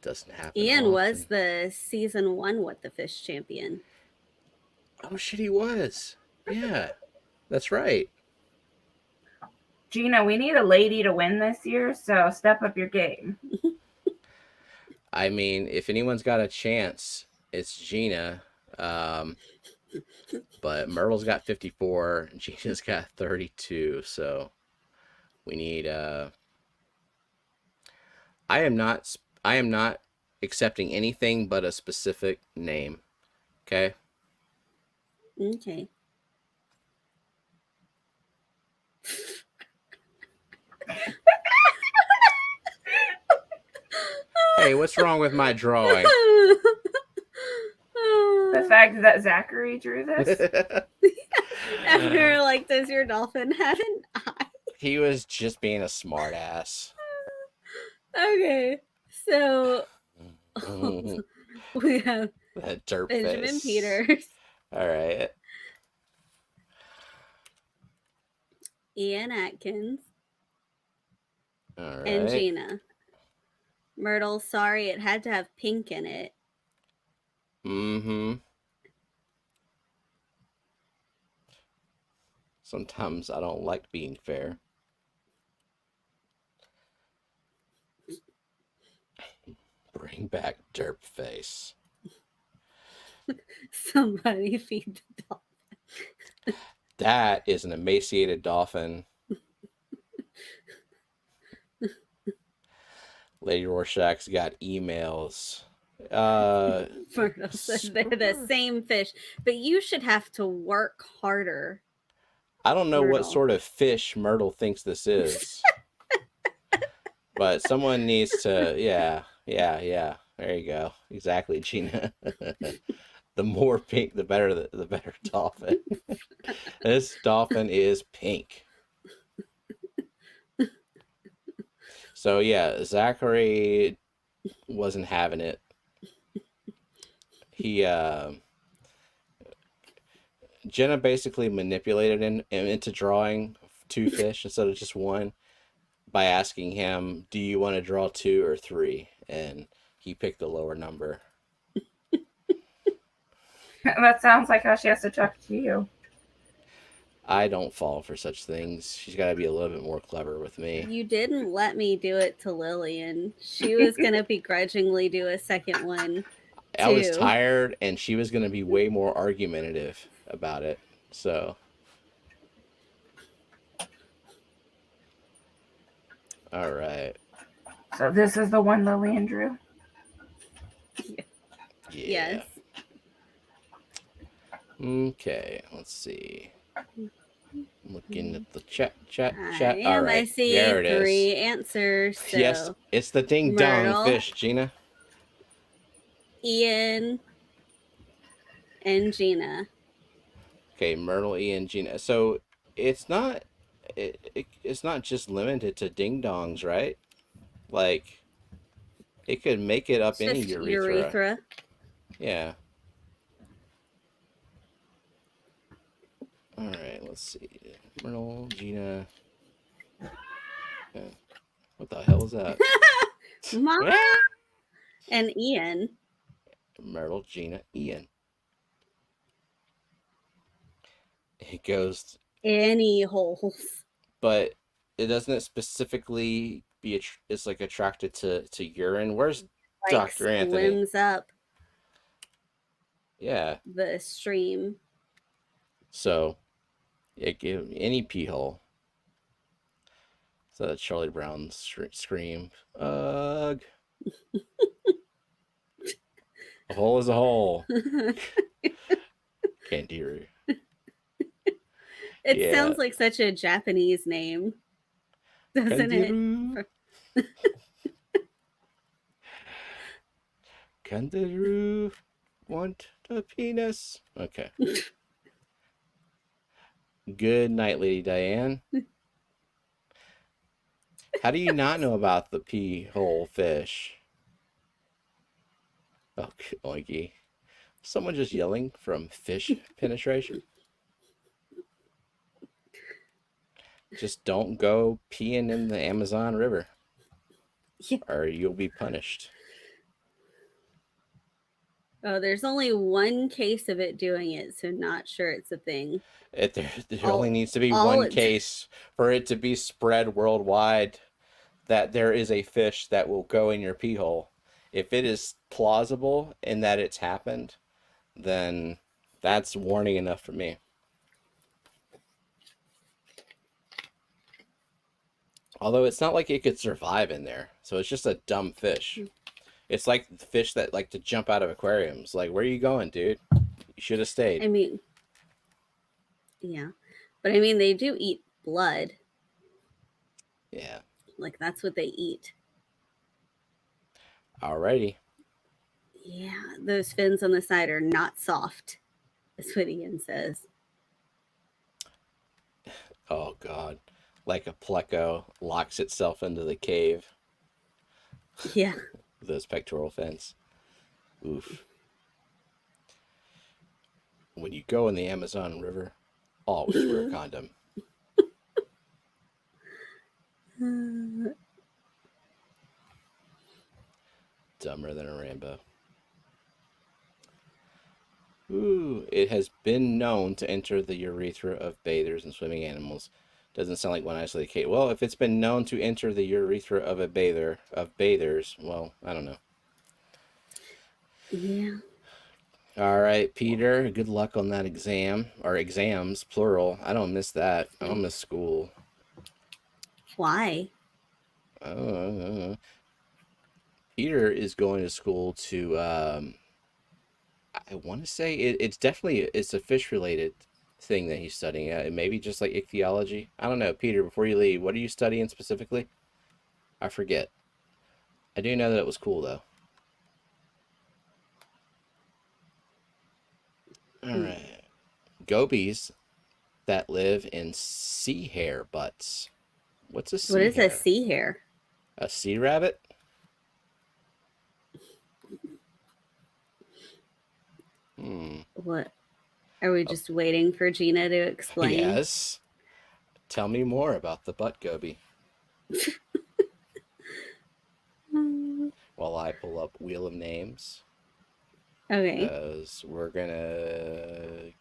Doesn't happen Ian often. was the season 1 What the Fish champion. Oh shit, he was. Yeah, that's right. Gina, we need a lady to win this year, so step up your game. I mean, if anyone's got a chance, it's Gina. But Myrtle's got 54, Gina's got 32. So we need. I am not accepting anything but a specific name. Okay. Okay. Hey, what's wrong with my drawing? The fact that Zachary drew this. After, like, does your dolphin have an eye? He was just being a smart ass. Okay, so we have That dirt Benjamin face. Peters, All right. Ian Atkins, All right. and Gina. Myrtle, sorry, it had to have pink in it. Mm-hmm. Sometimes I don't like being fair. Bring back derp face. Somebody feed the dolphin. That is an emaciated dolphin. Lady Rorschach's got emails. Myrtle said they're the same fish, but you should have to work harder. I don't know what Myrtle. sort of fish Myrtle thinks this is. But someone needs to, yeah. There you go. Exactly, Gina. The more pink, the better the better dolphin. This dolphin is pink. So yeah, Zachary wasn't having it. He Jenna basically manipulated him into drawing 2 fish instead of just 1 by asking him, "Do you want to draw 2 or 3?" And he picked the lower number. That sounds like how she has to talk to you. I don't fall for such things. She's got to be a little bit more clever with me. You didn't let me do it to Lillian. She was going to begrudgingly do a second one. I was too. tired, and she was going to be way more argumentative about it. So, all right. So this is the one Lillian drew. Yeah. Yes. Okay, let's see. Looking at the chat. All right. I see there it 3 is. answers. So Yes, it's the ding dong Myrtle, fish, Gina. Ian, and Gina. Okay, Myrtle, Ian, Gina. So it's not it's not just limited to ding dongs, right? Like it could make it up It's any just urethra. Yeah. All right, let's see. Myrtle, Gina. What the hell is that? Mom and Ian. Myrtle, Gina, Ian. It goes Any holes. but it doesn't specifically be it's like attracted to urine. Where's Like Dr. Anthony? swims up Yeah. the stream. So it give any pee hole. So that Charlie Brown scream. Ugh. A hole is a hole. Can't hear. It Yeah. sounds like such a Japanese name, doesn't it? Kangaroo. Kangaroo want a penis. Okay. Good night, Lady Diane. How do you not know about the pea hole fish? Oh, oinky. Someone just yelling from fish penetration. Just don't go peeing in the Amazon River, Yeah. or you'll be punished. Oh, there's only one case of it doing it, so not sure it's a thing. There only needs to be all one it- case for it to be spread worldwide that there is a fish that will go in your pee hole. If it is plausible in that it's happened, then that's warning enough for me. Although it's not like it could survive in there, so it's just a dumb fish. It's like the fish that like to jump out of aquariums. Like, where are you going, dude? You should have stayed. I mean, yeah. But I mean, they do eat blood. Yeah. Like, that's what they eat. Alrighty. Yeah, those fins on the side are not soft, is what Ian says. Oh, God. Like a pleco locks itself into the cave. Yeah. Those pectoral fins. Oof. When you go in the Amazon River, always wear a condom. Dumber than a Rambo. Ooh, it has been known to enter the urethra of bathers and swimming animals. Doesn't sound like one isolated case. Well, if it's been known to enter the urethra of a bathers, well, I don't know. Yeah. All right, Peter, good luck on that exam, or exams, plural. I don't miss that. I don't miss school. Why? Peter is going to school to, I want to say it's definitely, it's a fish related thing that he's studying. Maybe just like ichthyology. I don't know. Peter, before you leave, what are you studying specifically? I forget. I do know that it was cool though. All right. Gobies that live in sea hare butts. What's a sea What is hare? a sea hare? A sea rabbit? What? Are we just waiting for Gina to explain? Yes. Tell me more about the butt goby while I pull up Wheel of Names. Okay. Because we're going to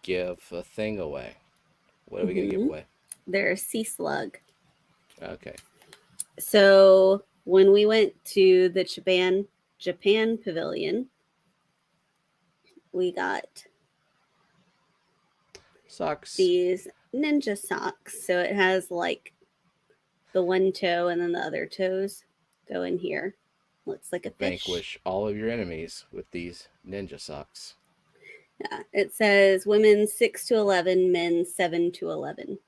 give a thing away. What are we going to give away? They're a sea slug. Okay. So when we went to the Japan pavilion, we got Socks. these ninja socks. So it has like the one toe and then the other toes go in here. Looks like a fish. Vanquish all of your enemies with these ninja socks. Yeah. It says women 6 to 11, men 7 to 11.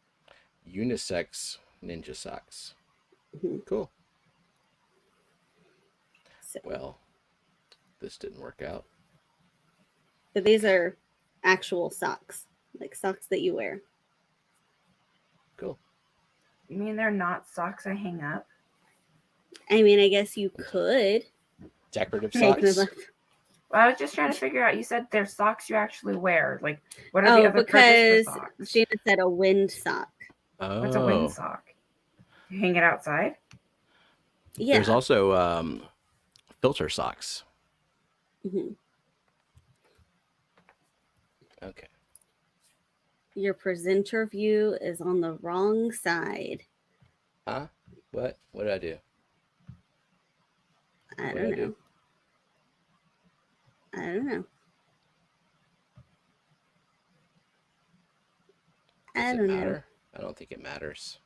Unisex ninja socks. Cool. So, well, this didn't work out. But these are actual socks, like socks that you wear. Cool. You mean they're not socks I hang up? I mean, I guess you could. Decorative Hang them socks? up. Well, I was just trying to figure out. You said they're socks you actually wear. Like, what are the Oh, other purposes because for socks? Gina said a wind sock. Oh. What's a wind sock? You hang it outside? Yeah. There's also filter socks. Mhm. Okay. Your presenter view is on the wrong side. Huh? What? What did I do? I What'd don't I do? know. I don't know. Does I it don't know. matter? I don't think it matters.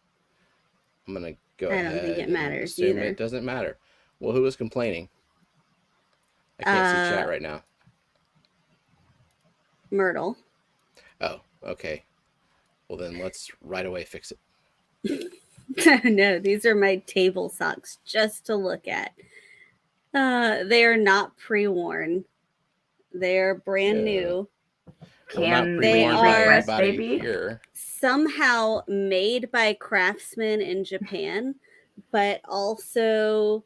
I'm gonna go I ahead. don't think it and matters assume either. it doesn't matter. Well, who was complaining? I can't see chat right now. Myrtle. Oh, okay. Well, then let's right away fix it. No, these are my table socks just to look at. They are not pre-worn. They are brand Yeah. new. Well, not Can They we pre-worn by are- request they anybody be? here. Somehow made by craftsmen in Japan, but also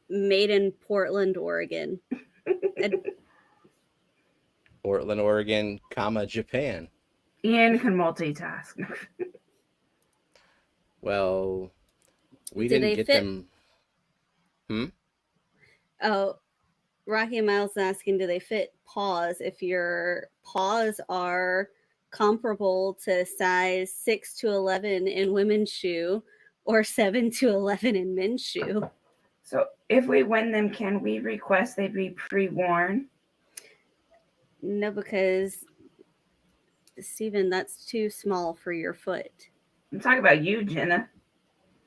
made in Portland, Oregon. Portland, Oregon, Japan. Ian can multitask. Well, we Do didn't they get fit? them. Oh, Rocky Miles is asking, do they fit paws? If your paws are comparable to size 6 to 11 in women's shoe or 7 to 11 in men's shoe. So if we win them, can we request they be pre-worn? No, because Steven, that's too small for your foot. I'm talking about you, Jenna.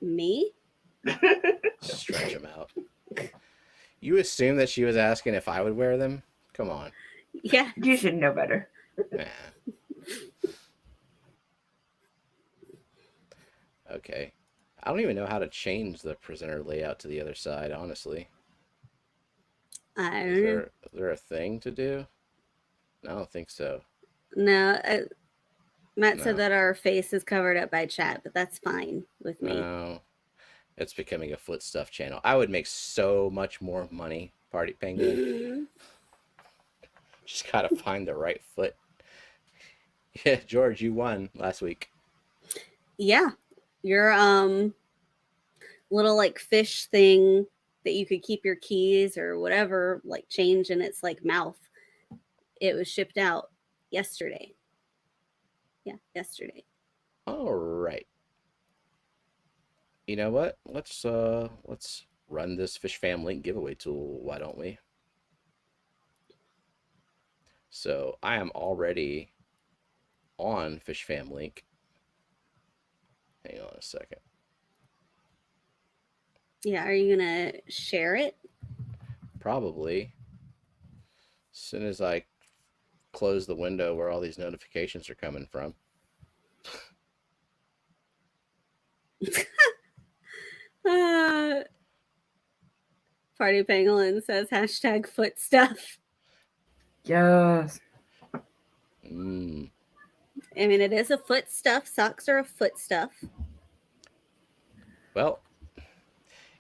Me? Stretch them out. You assume that she was asking if I would wear them? Come on. Yeah. You should know better. Nah. Okay. I don't even know how to change the presenter layout to the other side, honestly. I Is don't know. there a thing to do? I don't think so. No, Matt No. said that our face is covered up by chat, but that's fine with me. No. It's becoming a foot stuff channel. I would make so much more money, Party Penguin. Just gotta find the right foot. Yeah, George, you won last week. Yeah. Your little like fish thing that you could keep your keys or whatever like change in its like mouth. It was shipped out yesterday. Yeah, yesterday. All right. You know what? Let's run this Fish Fam Link giveaway tool. Why don't we? So I am already on Fish Fam Link. Hang on a second. Yeah, are you gonna share it? Probably. As soon as I close the window where all these notifications are coming from. Party Pangolin says hashtag foot stuff. Yes. I mean, it is a foot stuff. Socks are a foot stuff. Well,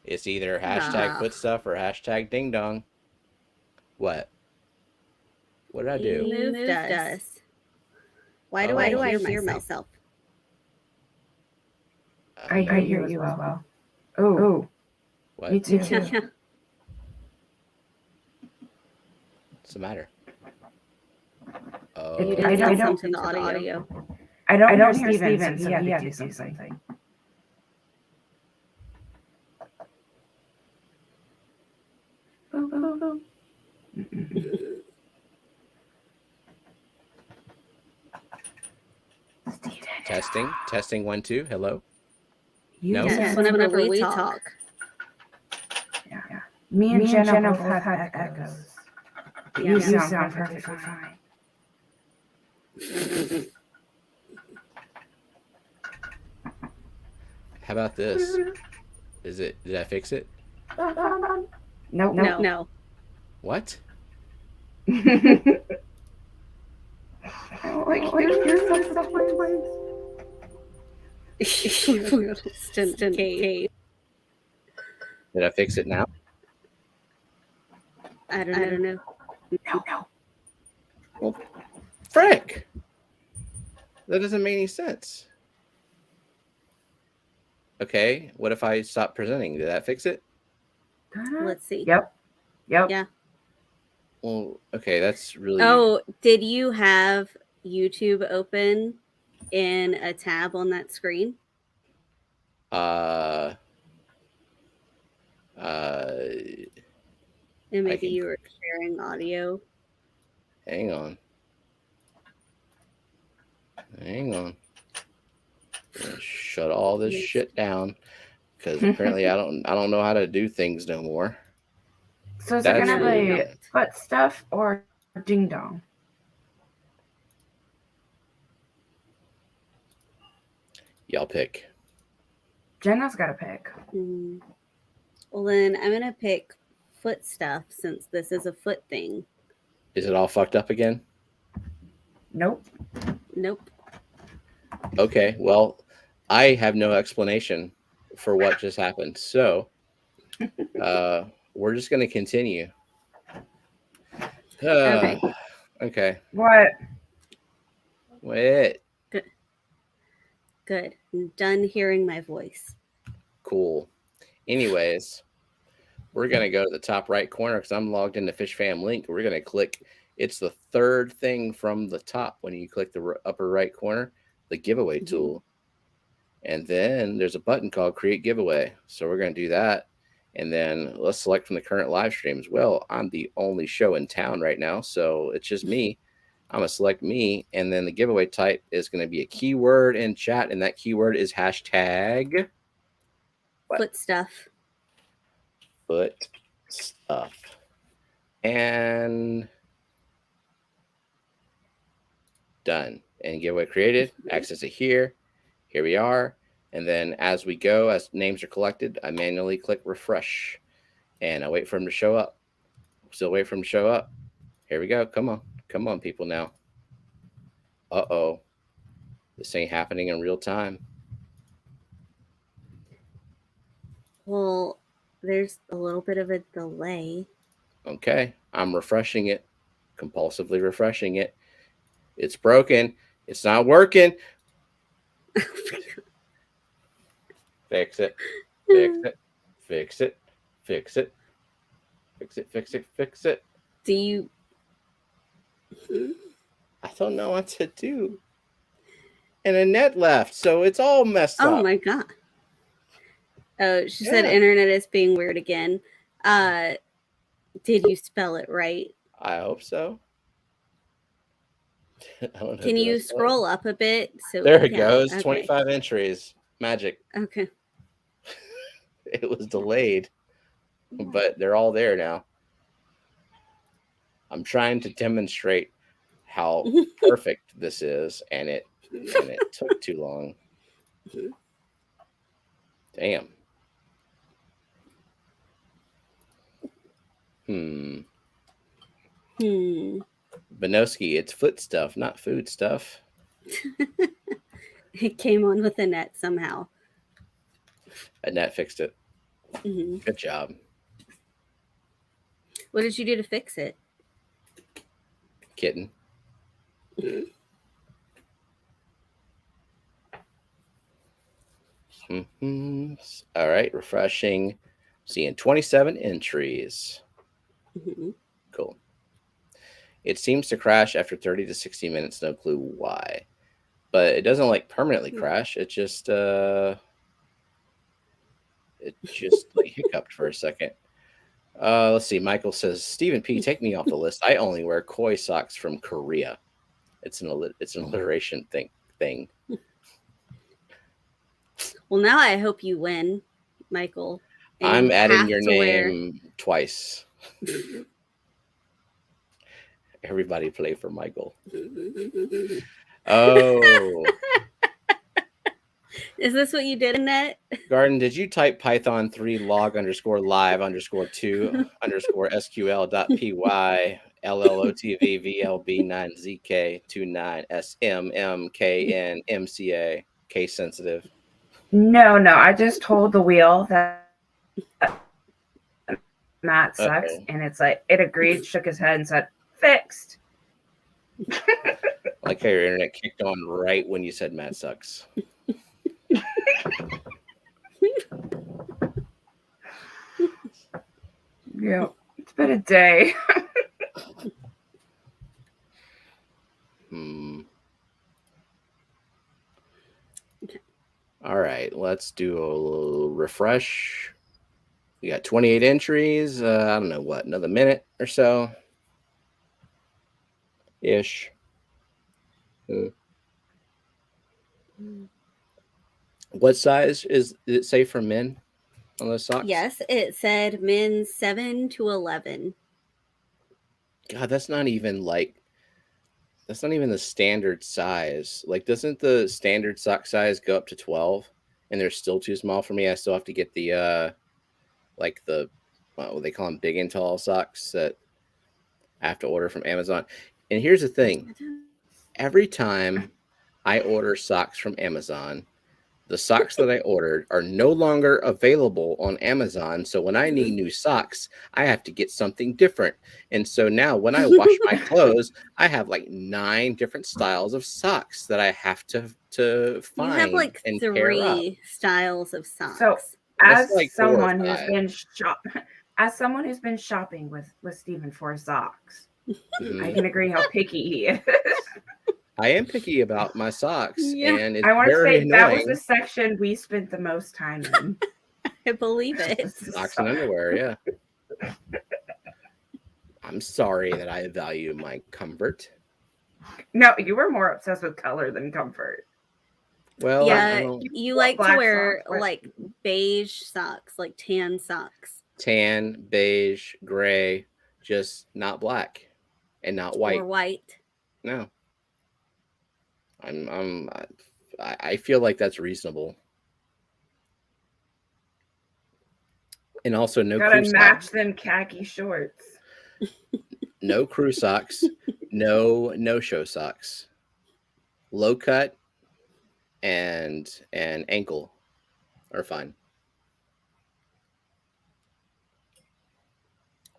it's either hashtag foot stuff or hashtag ding dong. What? What did I do? You moved us. Why do I hear myself? I hear you as well. Oh, What? me too. What's the matter? You Oh, did I don't something to the audio. I don't hear Steven, so he had to do something. Boom, boom, boom. Steven. testing 1 2. Hello. You No? Yes, said- whenever we talk. Yeah. Me and Jenna both had echoes. But Yeah. you sound perfectly fine. How about this? Did I fix it? No. What? I don't like your stuff Instant cave. Did I fix it now? I don't know. No. Frick! That doesn't make any sense. Okay, what if I stop presenting? Did that fix it? Let's see. Yep. Yeah. Well, okay, that's really... Oh, did you have YouTube open in a tab on that screen? And And maybe can- you were sharing audio. hang on. Shut all this shit down, because apparently I don't know how to do things no more. So is it That's gonna really be good. foot stuff or ding dong? Y'all pick. Jenna's got to pick. Mm. Well, then I'm going to pick foot stuff since this is a foot thing. Is it all fucked up again? Nope. Nope. Okay, well, I have no explanation for what just happened. So we're just going to continue. Okay. Okay. What? Wait. Good. I'm done hearing my voice. Cool. Anyways, we're going to go to the top right corner because I'm logged into FishFam Link. We're going to click. It's the third thing from the top when you click the upper right corner, the giveaway tool. And then there's a button called Create Giveaway. So we're going to do that. And then let's select from the current live streams. Well, I'm the only show in town right now, so it's just me. I'm going to select me. And then the giveaway type is going to be a keyword in chat. And that keyword is hashtag Foot stuff. foot stuff. And done. And giveaway created. Access it here. Here we are. And then as we go, as names are collected, I manually click refresh. And I wait for them to show up. Still wait for them to show up. Here we go. Come on. Come on, people now. Uh-oh. This ain't happening in real time. Well, there's a little bit of a delay. Okay. I'm refreshing it. Compulsively refreshing it. It's broken. It's not working. Fix it. Fix it. Fix it. Fix it. Fix it. Fix it. Fix it. Do you... I don't know what to do. And Annette left, so it's all messed up. Oh my god. Oh, she said internet is being weird again. Did you spell it right? I hope so. I don't know. Can you scroll up a bit? So there it goes. Okay. 25 entries. Magic. Okay. It was delayed, but they're all there now. I'm trying to demonstrate how perfect this is, and it took too long. Damn. Benoski, it's foot stuff, not food stuff. It came on with a net somehow. Annette fixed it. Mm-hmm. Good job. What did you do to fix it? Kitten. All right, refreshing. Seeing 27 entries. Cool. It seems to crash after 30 to 60 minutes. No clue why, but it doesn't like permanently crash. It just like hiccuped for a second. Let's see. Michael says, Stephen P, take me off the list. I only wear koi socks from Korea. It's an alliteration thing. Well, now I hope you win, Michael. I'm adding your name twice. Everybody play for Michael. Oh. Is this what you did in that? Garden, did you type Python 3 log _ live _ 2 _ SQL.py LLOTV VLB 9 ZK 29 SMMKN MCA case sensitive? No. I just told the wheel that Matt sucks, and it's like it agreed, shook his head, and said, "Fixed." Like how your internet kicked on right when you said Matt sucks. Yeah, it's been a day. All right, let's do a little refresh. We got 28 entries. I don't know what, another minute or so ish. What size is it say for men on those socks? Yes, it said men's 7 to 11. God, that's not even like That's not even the standard size. Like, doesn't the standard sock size go up to 12? And they're still too small for me. I still have to get the like the what they call them, big and tall socks that I have to order from Amazon. And here's the thing: every time I order socks from Amazon, the socks that I ordered are no longer available on Amazon. So when I need new socks, I have to get something different. And so now when I wash my clothes, I have like 9 different styles of socks that I have to You find have like and pair up. 3 styles of socks. So That's as like 4 or someone who's 5. been as someone who's been shopping with Steven for socks, I Mhm. can agree how picky he is. I am picky about my socks, Yeah. and it's I want to very say that was the annoying. section we spent the most time in. I believe it. Socks and underwear, yeah. I'm sorry that I value my comfort. No, you were more obsessed with color than comfort. Well, I Yeah, don't you What like to black wear socks? What? like beige socks, like tan socks, tan, beige, gray, just not black and not or white. white. No, I'm I feel like that's reasonable. And also no Gotta crew match socks, them khaki shorts. no crew socks, no show socks, low cut and ankle are fine.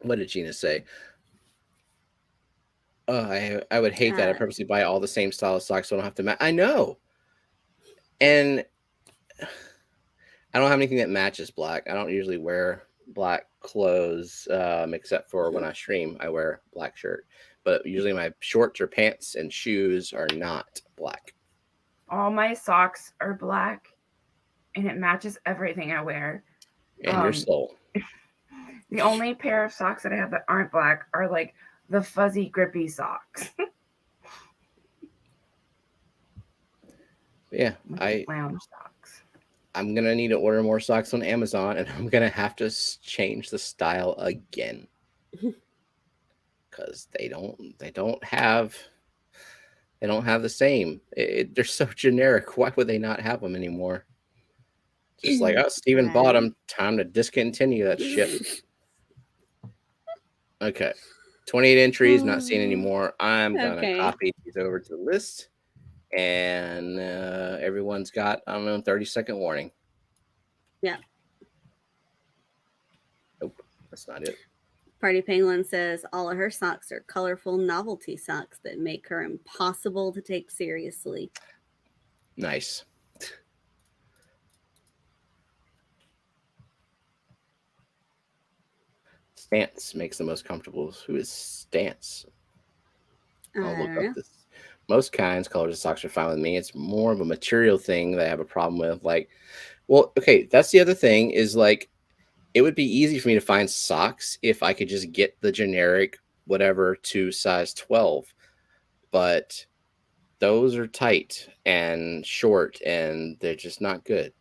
What did Gina say? Oh, I would hate that. I Uh, purposely buy all the same style of socks so I don't have to match. I know, and I don't have anything that matches black. I don't usually wear black clothes except for when I stream. I wear black shirt, but usually my shorts or pants and shoes are not black. All my socks are black, and it matches everything I wear. And your Um, soul. the only pair of socks that I have that aren't black are like the fuzzy, grippy socks. Yeah, Lounge socks. I'm gonna need to order more socks on Amazon, and I'm gonna have to change the style again because they don't have the same. They're so generic. Why would they not have them anymore? Just like, oh, Steven bought them. Time to discontinue that shit. Okay. 28 entries, not seeing anymore. I'm going to Okay. copy these over to the list. And everyone's got, I don't know, 30-second warning. Yeah. Nope, that's not it. Party Penguin says all of her socks are colorful novelty socks that make her impossible to take seriously. Nice. Stance makes the most comfortable. Who is Stance? I'll look up this. Most kinds, colors of socks are fine with me. It's more of a material thing that I have a problem with. Like, well, okay, that's the other thing is like, it would be easy for me to find socks if I could just get the generic whatever to size 12. But those are tight and short and they're just not good.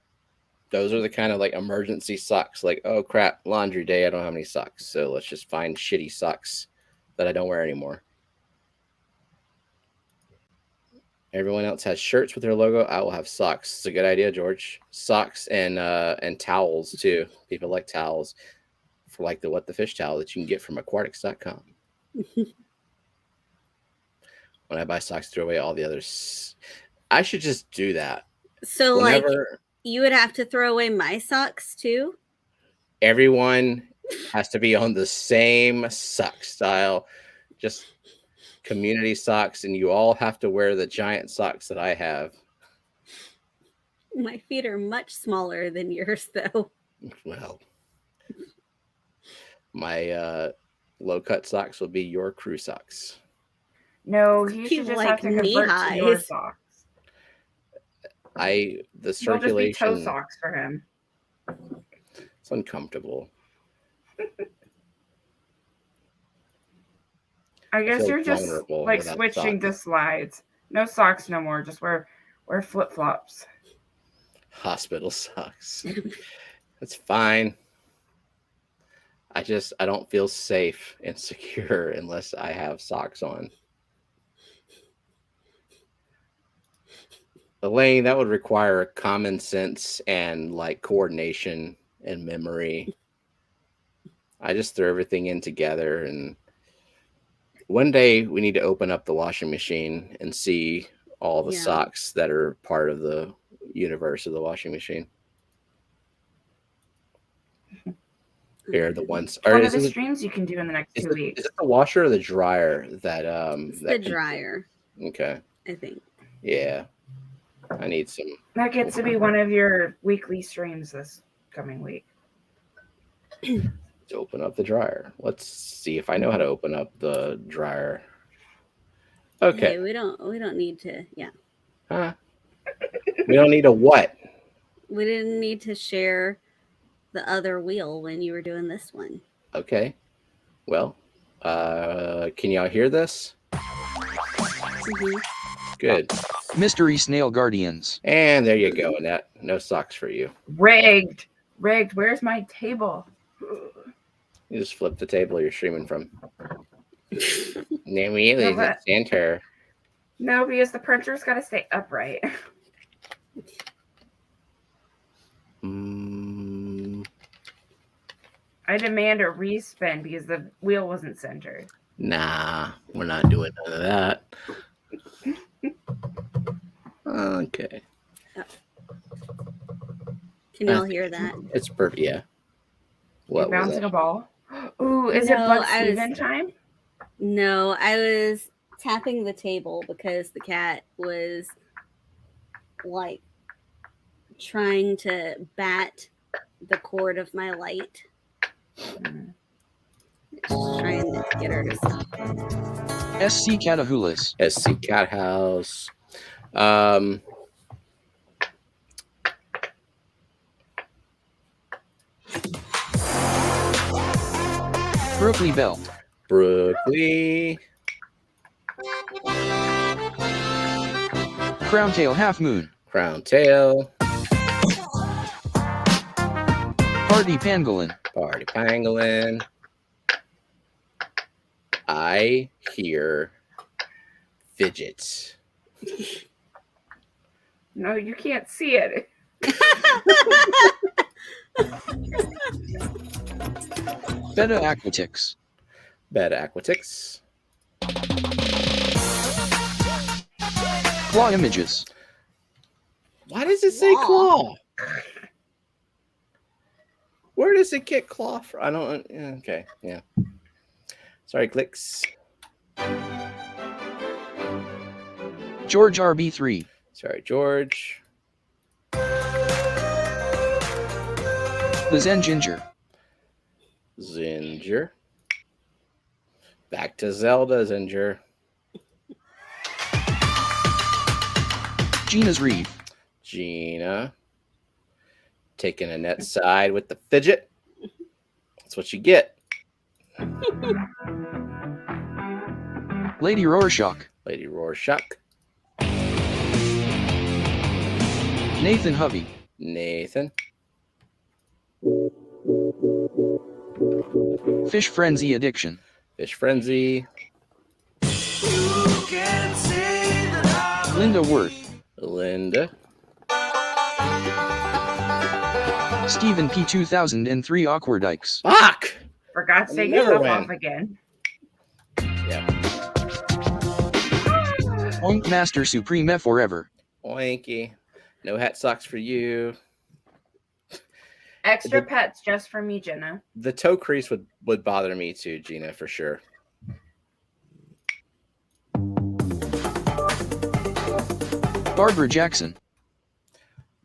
Those are the kind of like emergency socks. Like, oh crap, laundry day, I don't have any socks. So let's just find shitty socks that I don't wear anymore. Everyone else has shirts with their logo. I will have socks. It's a good idea, George. Socks and towels too. People like towels for like the What the Fish towel that you can get from aquatics.com. When I buy socks, throw away all the others. I should just do that. So, Whenever like, you would have to throw away my socks too? everyone has to be on the same sock style, just community socks, and you all have to wear the giant socks that I have. My feet are much smaller than yours, though. Well, my low cut socks will be your crew socks. No, he should People just like have to convert to your knee-highs. socks. The They'll just be toe circulation, socks for him. it's uncomfortable. I guess feel you're just vulnerable like without switching socks. to slides. No socks no more. Just wear flip flops. Hospital socks. That's fine. I don't feel safe and secure unless I have socks on. Elaine, that would require common sense and like coordination and memory. I just threw everything in together, and one day we need to open up the washing machine and see all the Yeah. socks that are part of the universe of the washing machine. Here, the ones. Or One of is the it, streams you can do in the next 2 is weeks. it the washer or the dryer that It's the that dryer, okay. I think. Yeah. I need some. That gets to be one of your weekly streams this coming week. To open up the dryer. Let's see if I know how to open up the dryer. Okay. Hey, we don't need to. Yeah, Huh? We don't need a what? we didn't need to share the other wheel when you were doing this one. Okay. Well, can y'all hear this? Mhm. Good. Mystery Snail Guardians. And there you go, Annette. No socks for you. Rigged. Where's my table? You just flip the table you're streaming from. Immediately, No, but- center. No, because the printer's got to stay upright. I demand a respin because the wheel wasn't centered. Nah, we're not doing none of that. Okay. Can y'all hear that? It's perfect. Yeah. You're What was bouncing that? a ball? Ooh, is No, it Bud I was- Steven time? No, I was tapping the table because the cat was like trying to bat the cord of my light. Just trying to get her to stop. SC Catahulas. SC Cat House. Brooklyn Bell. Brooklyn. Crowntail Half Moon. Crown Tail. Party Pangolin. Party Pangolin. I hear fidgets. No, you can't see it. Beta Aquatics. Bed Aquatics. Claw Images. Why does it say Claw. claw? Where does it get claw from? I don't. Okay, yeah. Sorry, clicks. George RB3. Sorry, George. The Zen Ginger. Zinger. Back to Zelda, Zinger. Gina's Reeve. Gina. Taking Annette's side with the fidget. That's what you get. Lady Rorschach. Lady Rorschach. Nathan Hovey. Nathan. Fish Frenzy Addiction. Fish Frenzy. Linda Worth. Linda. Stephen P. 2003 Aquardikes. Fuck! For God's sake, Never yourself win. off again. Yeah. Oink Master Supreme Forever. Oinky. No hat socks for you. Extra pets just for me, Jenna. The toe crease would bother me too, Gina, for sure. Barbara Jackson.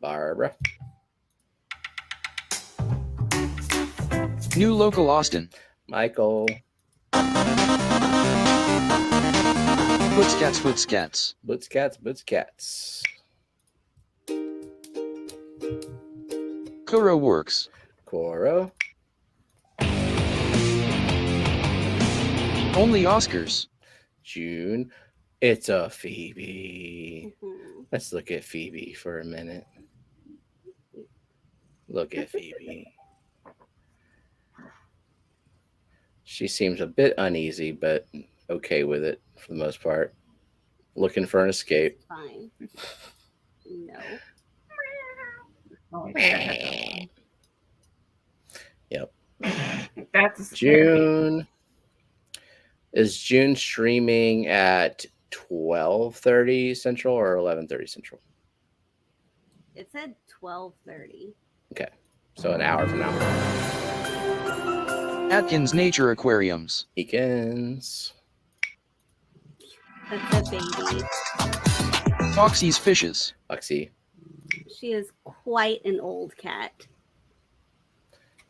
Barbara. New Local Austin. Michael. Bootscats Bootscats. Bootscats. Bootscats. Kuro Works. Coro. Only Oscars. June. It's a Phoebe. Mhm. Let's look at Phoebe for a minute. Look at Phoebe. She seems a bit uneasy, but okay with it for the most part. Looking for an escape. Fine. No. Oh, yeah. Yep. That's scary. June. Is June streaming at 12:30 Central or 11:30 Central? It said 12:30. Okay. So an hour from now. Atkins Nature Aquariums. Eakins. That's a baby. Foxy's Fishes. Foxy. She is quite an old cat.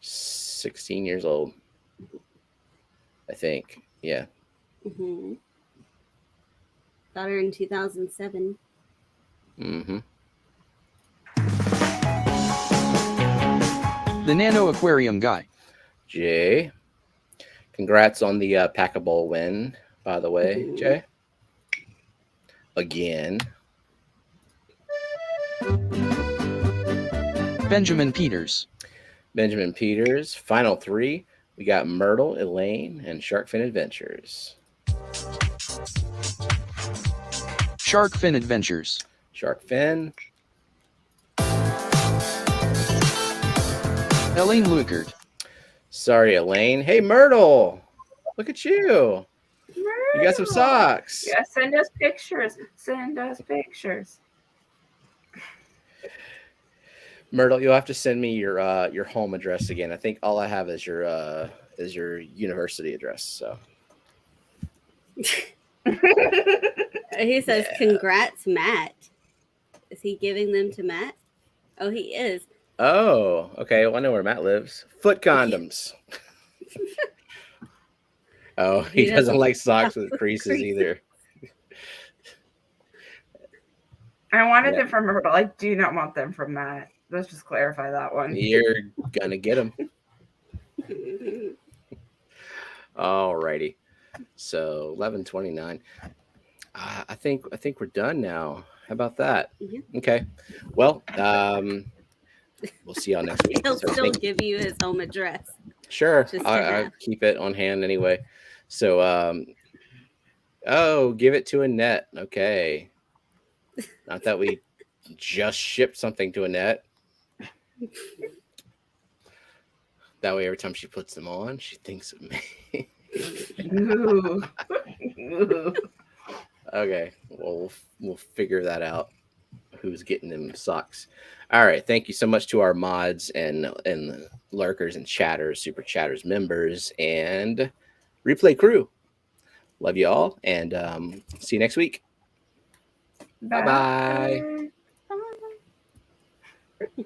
16 years old. I think. Yeah. Mm-hmm. Got her in 2007. Mm-hmm. The Nano Aquarium Guy. Jay. Congrats on the Packable win, by the way, Jay. Again. Benjamin Peters. Benjamin Peters. Final three. We got Myrtle, Elaine, and Sharkfin Adventures. Sharkfin Adventures. Sharkfin. Elaine Lukert. Sorry, Elaine. Hey, Myrtle. Look at you. You got some socks. Yeah, send us pictures. Send us pictures. Myrtle, you'll have to send me your home address again. I think all I have is your university address. So He says, Yeah. "Congrats, Matt." Is he giving them to Matt? Oh, he is. Oh, okay. Well, I know where Matt lives. Foot condoms. Oh, he doesn't like socks with creases either. I wanted Yeah. them from Myrtle. I do not want them from Matt. Let's just clarify that one. You're gonna get them. Alrighty. So 11:29. I think we're done now. How about that? Mhm. Okay. Well, we'll see y'all next week. He'll So still thank- give you his home address. Sure. Just to I have. keep it on hand anyway. So oh, give it to Annette. Okay. Not that we just shipped something to Annette. That way every time she puts them on, she thinks of me. Ooh. Ooh. Okay. Well, we'll figure that out. Who's getting them socks? All right. Thank you so much to our mods and lurkers and chatters, super chatters members, and replay crew. Love you all, and see you next week. Bye-bye. Bye.